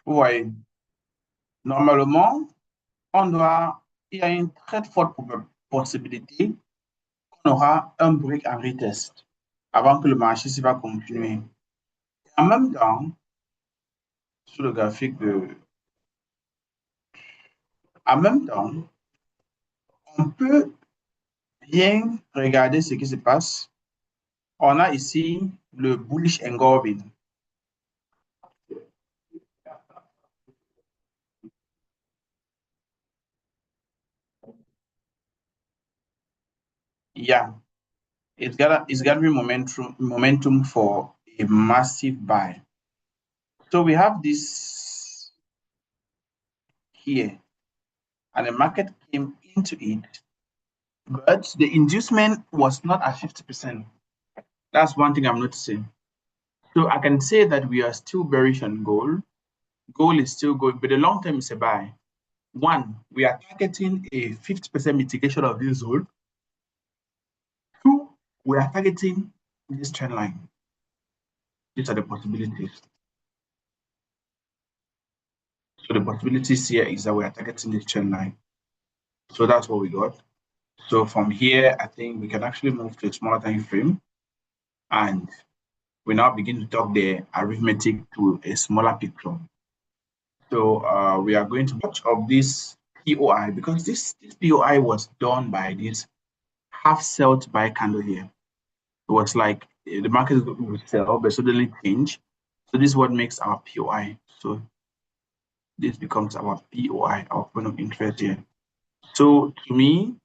Vous voyez, normalement, il y a une très forte possibilité qu'on aura un break en retest avant que le marché s'y va continuer. En même temps, sur le graphique en même temps, on peut bien regarder ce qui se passe. On a ici le bullish engulfing. Yeah, it's got me momentum for a massive buy. So we have this here, and the market came into it, but the inducement was not at 50%. That's one thing I'm noticing. So I can say that we are still bearish on gold. Gold is still going, but the long term is a buy. One, we are targeting a 50% mitigation of this zone. Two, we are targeting this trend line. These are the possibilities. So the possibilities here is that we are targeting this trend line. So that's what we got. So from here, I think we can actually move to a smaller time frame, and we now begin to talk the arithmetic to a smaller picture. So we are going to watch of this POI, because this POI was done by this half sell to buy candle here. It was like the market will sell, but suddenly change. So this is what makes our POI. So this becomes our POI, our point of interest here. So to me,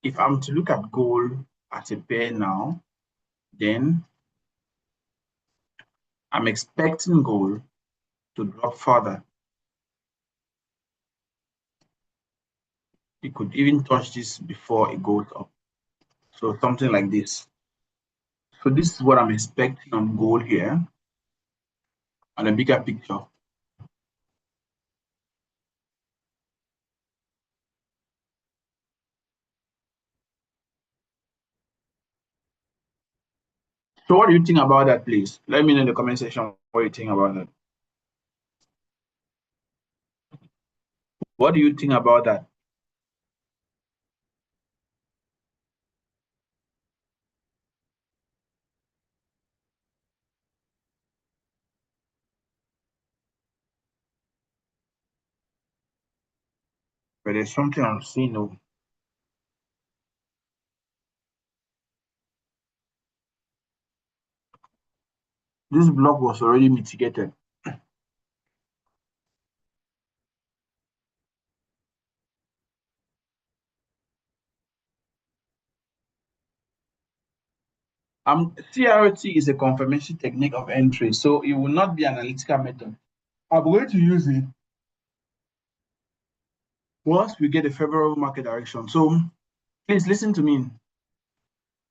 if I'm to look at gold as a pair now, then I'm expecting gold to drop further. It could even touch this before it goes up. So something like this. So this is what I'm expecting on gold here on a bigger picture. So what do you think about that, please? Let me know in the comment section what you think about that. What do you think about that? But there's something I'm seeing. Oh. This block was already mitigated. CRT is a confirmation technique of entry, so it will not be an analytical method. I'm going to use it once we get a favorable market direction. So please listen to me.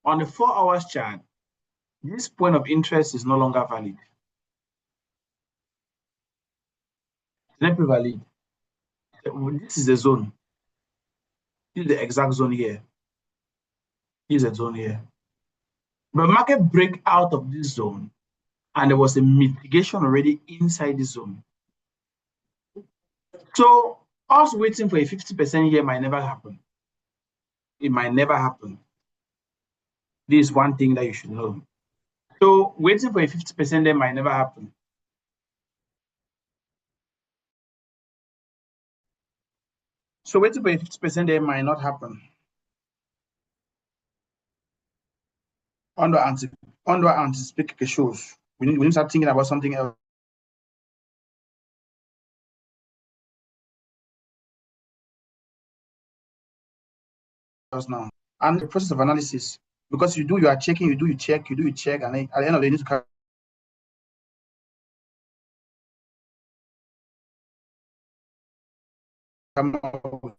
On the 4 hours chart, this point of interest is no longer valid. It's not valid. This is the zone. This is the exact zone here. This is a zone here. But market break out of this zone, and there was a mitigation already inside this zone. So us waiting for a 50% here might never happen. It might never happen. This is one thing that you should know. So waiting for a 50% there might never happen. So waiting for a 50% there might not happen. Under anticipate shows. We need to start thinking about something else now. And the process of analysis. Because you are checking, you check, and then at the end of the day, you need to come up.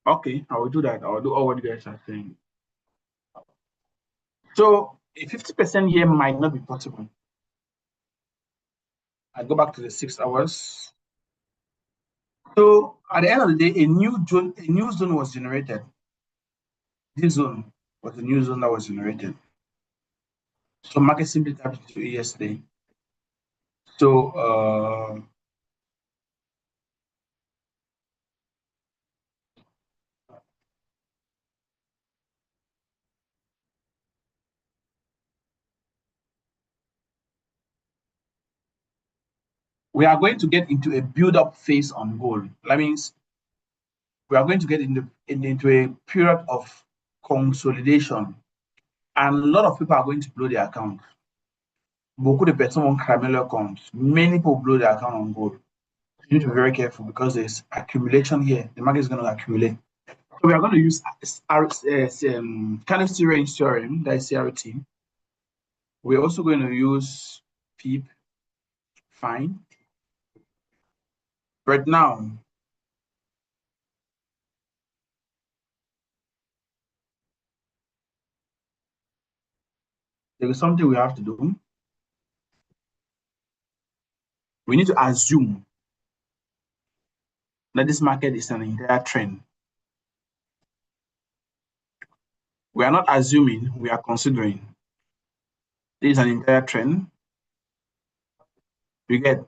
Okay, I will do that. I will do all what you guys are saying. So a 50% here might not be possible. I go back to the 6 hours. So at the end of the day, a new zone was generated. This zone was a new zone that was generated. So market simply tapped into it yesterday. So we are going to get into a build-up phase on gold. That means we are going to get into a period of consolidation, and a lot of people are going to blow their account. Beaucoup de personnes vont cramer leur compte. Many people blow their account on gold. You need to be very careful because there's accumulation here. The market is going to accumulate. So we are going to use candlestick range theorem, that is CRT. We're also going to use PEEP, fine. But now, there is something we have to do. We need to assume that this market is an entire trend. We are not assuming, we are considering. This is an entire trend. You get.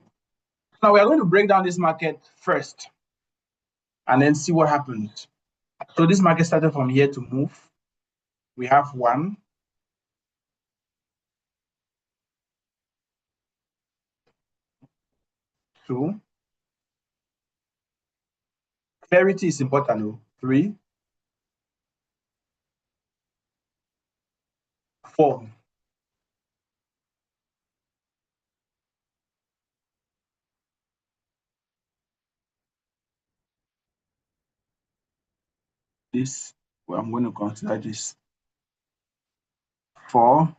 Now we are going to break down this market first and then see what happens. So this market started from here to move. We have 1, 2. Clarity is important though. 3, 4. This, well, I'm going to consider this 4,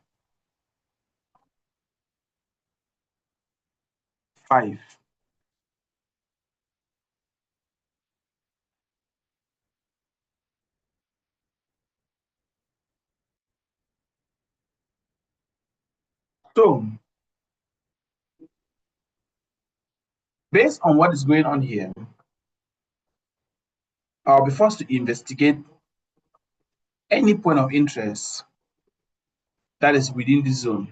5. So based on what is going on here, I'll be forced to investigate any point of interest that is within this zone.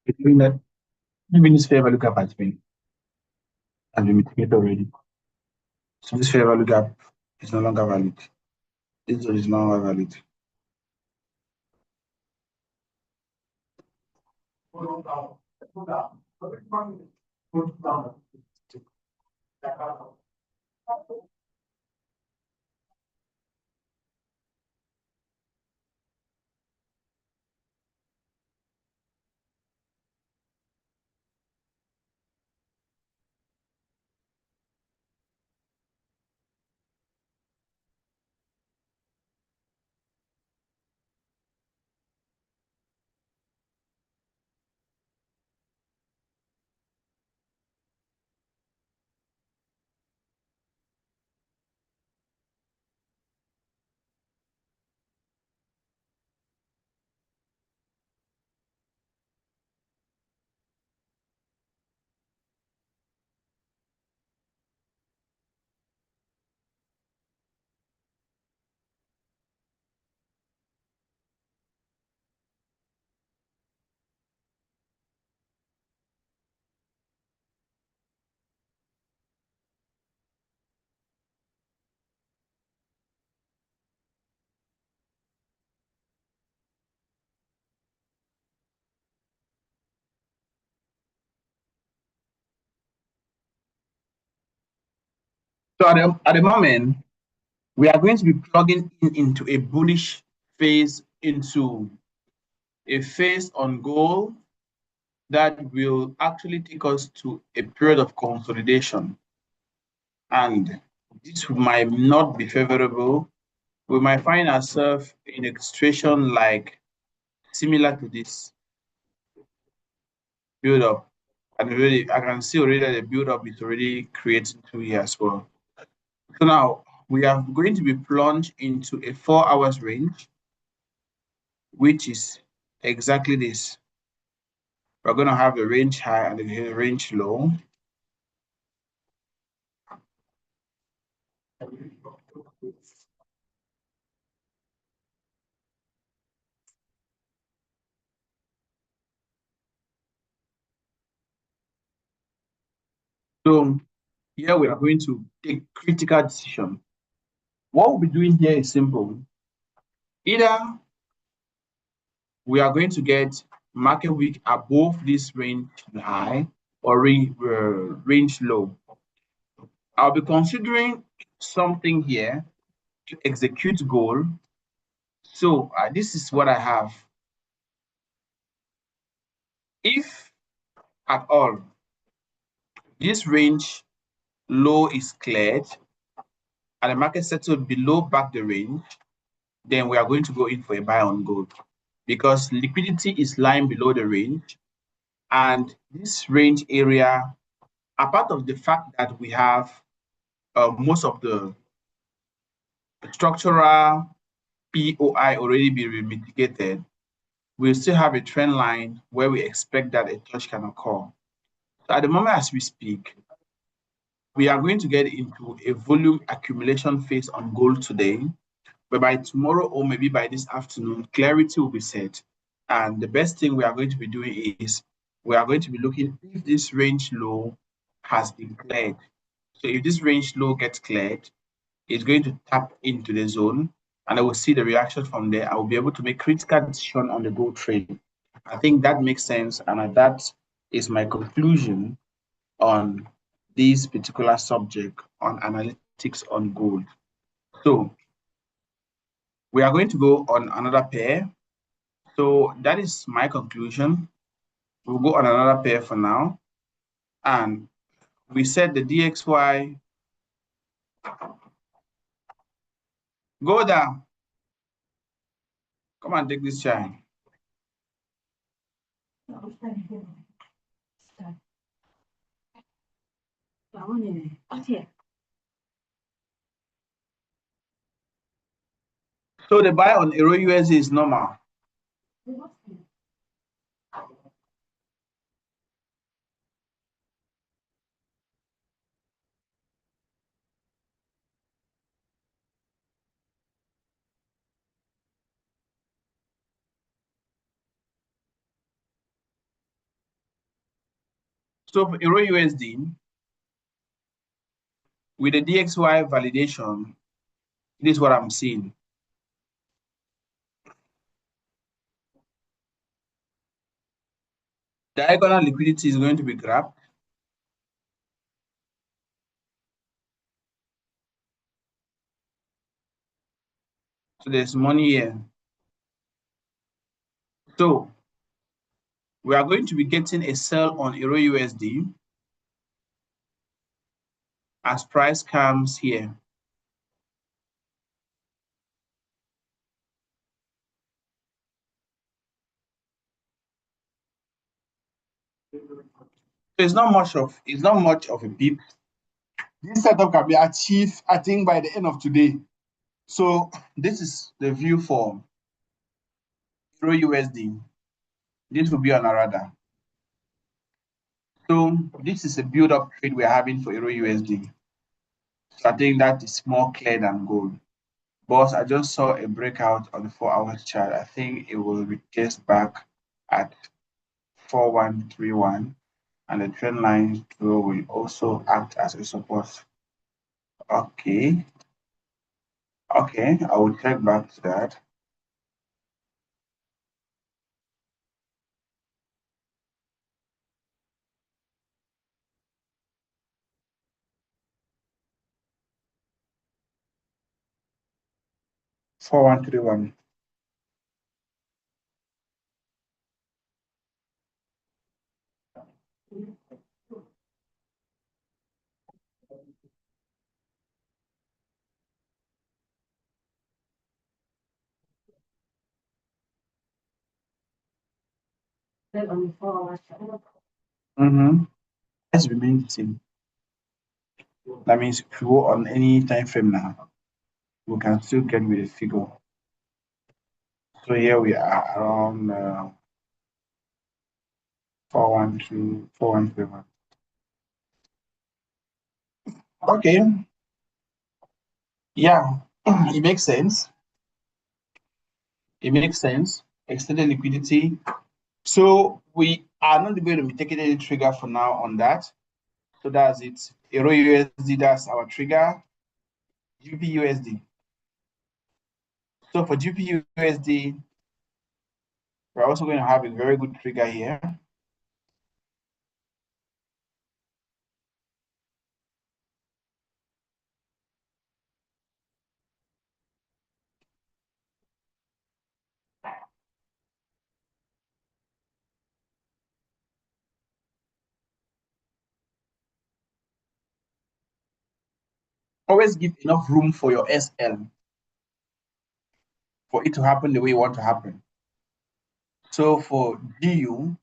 Between that, even this fair value gap has been mitigated already. So this fair value gap is no longer valid. This zone is no longer valid. So at the moment, we are going to be plugging into a bullish phase, into a phase on gold that will actually take us to a period of consolidation. And this might not be favorable. We might find ourselves in a situation like similar to this build up. And really, I can see already that the build up is already creating 2 years as well. So now we are going to be plunged into a 4 hours range, which is exactly this. We're going to have the range high and the range low. So here we are going to take critical decision. What we'll be doing here is simple. Either we are going to get market week above this range high or range low. I'll be considering something here to execute goal. So this is what I have. If at all this range low is cleared and the market settled below back the range, then we are going to go in for a buy on gold because liquidity is lying below the range. And this range area, apart of the fact that we have most of the structural POI already be mitigated, we still have a trend line where we expect that a touch can occur. So at the moment as we speak, we are going to get into a volume accumulation phase on gold today, but by tomorrow or maybe by this afternoon, clarity will be set. And the best thing we are going to be doing is we are going to be looking if this range low has been cleared. So if this range low gets cleared, it's going to tap into the zone and I will see the reaction from there. I will be able to make critical decision on the gold trade. I think that makes sense. And that is my conclusion on this particular subject on analytics on gold. So we are going to go on another pair. So that is my conclusion. We'll go on another pair for now. And we said the DXY, go down. Come and take this shine. So the buy on Euro USD is normal. So for Euro USD, with the DXY validation, this is what I'm seeing. Diagonal liquidity is going to be grabbed. So there's money here. So we are going to be getting a sell on Euro USD as price comes here. So it's not much of a beep. This setup can be achieved, I think, by the end of today. So this is the view for Euro USD. This will be on a radar. So this is a build-up trade we're having for Euro USD. So I think that is more clear than gold. But I just saw a breakout on the 4-hour chart. I think it will retest back at 4131, and the trend line will also act as a support. Okay. Okay, I will check back to that. 4131. Then on the 4 hours chart. Let's remain the same. That means if you go on any time frame now, we can still get with the figure. So here we are around 412, 4131. Okay. Yeah, it makes sense. It makes sense. Extended liquidity. So we are not going to be taking any trigger for now on that. So that's it. Euro USD, that's our trigger. GBP USD. So for GBP USD, we're also going to have a very good trigger here. Always give enough room for your SL for it to happen the way you want to happen. So for GU,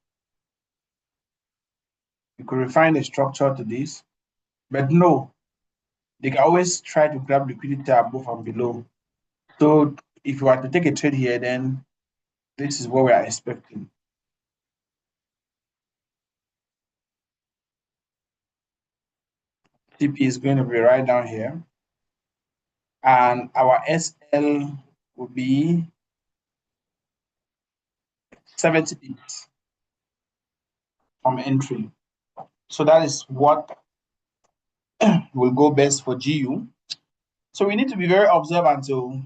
you could refine the structure to this, but no, they can always try to grab liquidity above and below. So if you are to take a trade here, then this is what we are expecting. TP is going to be right down here. And our SL will be 70 pips from entry. So that is what will go best for GU. So we need to be very observant. So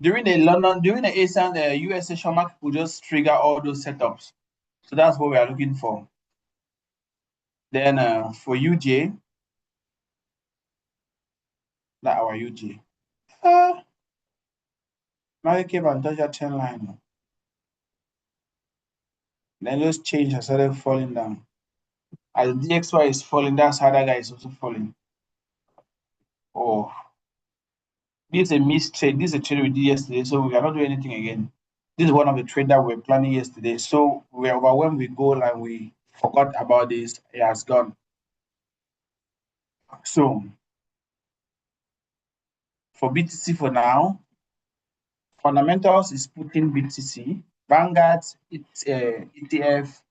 during the ASIAN, the US session market will just trigger all those setups. So that's what we are looking for. Then for UJ, that our UJ. Market came and touched that trend line. Then those change has started falling down. As DXY is falling, that's how that guy is also falling. Oh, this is a missed trade. This is a trade we did yesterday, so we cannot do anything again. This is one of the trades that we were planning yesterday. So we are overwhelmed with gold and we forgot about this. It has gone. So for BTC for now, fundamentals is putting BTC. Vanguard ETF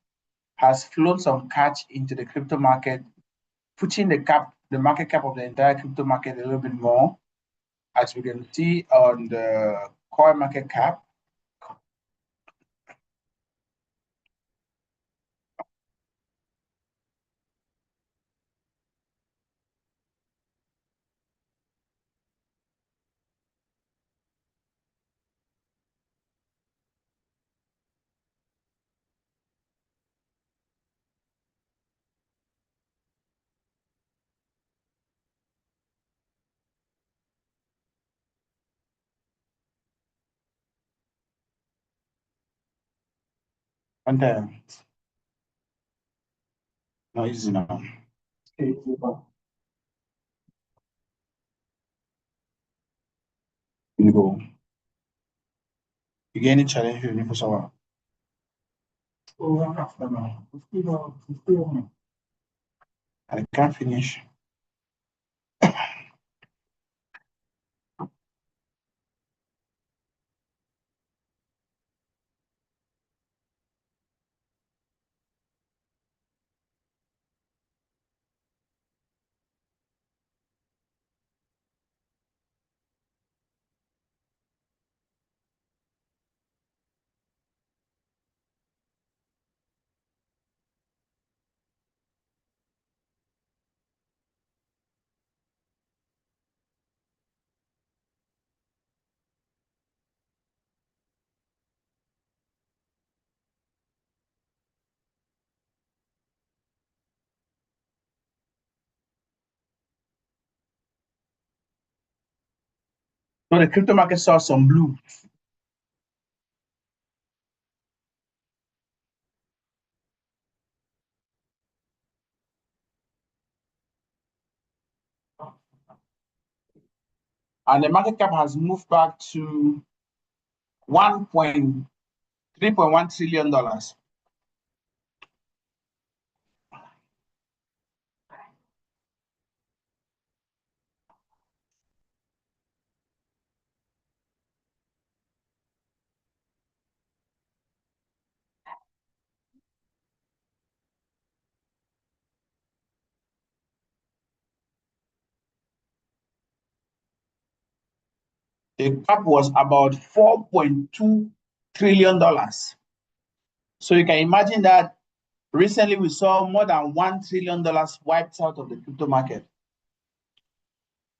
has flown some cash into the crypto market, pushing the market cap of the entire crypto market a little bit more, as we can see on the coin market cap. And no, easy now. Okay, super. You go. You get any challenge with for someone? Oh, I'm after now. Still on. I can't finish. So the crypto market saw some blue. And the market cap has moved back to $3.1 trillion. The cap was about $4.2 trillion. So you can imagine that recently we saw more than $1 trillion wiped out of the crypto market.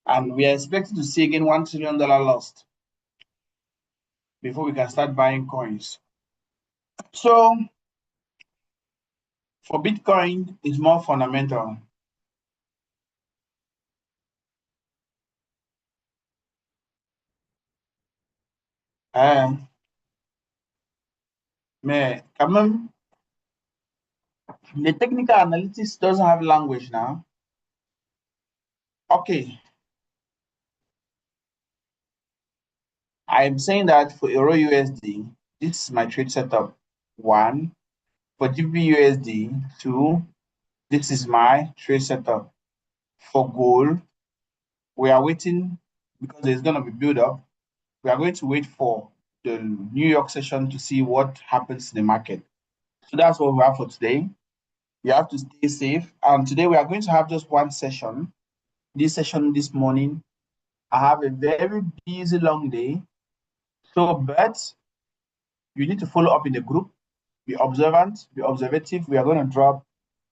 And we are expecting to see again $1 trillion lost before we can start buying coins. So for Bitcoin, it's more fundamental. Mais quand même, the technical analytics doesn't have language now. Okay. I'm saying that for Euro USD, this is my trade setup. 1. For GBP USD, 2. This is my trade setup. For gold, we are waiting because there's going to be build up. We are going to wait for the New York session to see what happens in the market. So that's what we have for today. You have to stay safe. And today we are going to have just one session. This session this morning, I have a very busy long day. So, but you need to follow up in the group, be observant, be observative. We are going to drop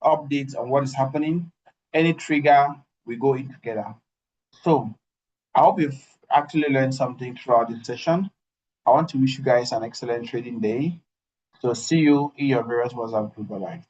updates on what is happening. Any trigger, we go in together. So I hope you've actually learned something throughout this session. I want to wish you guys an excellent trading day. So see you in your various WhatsApp group. Bye-bye.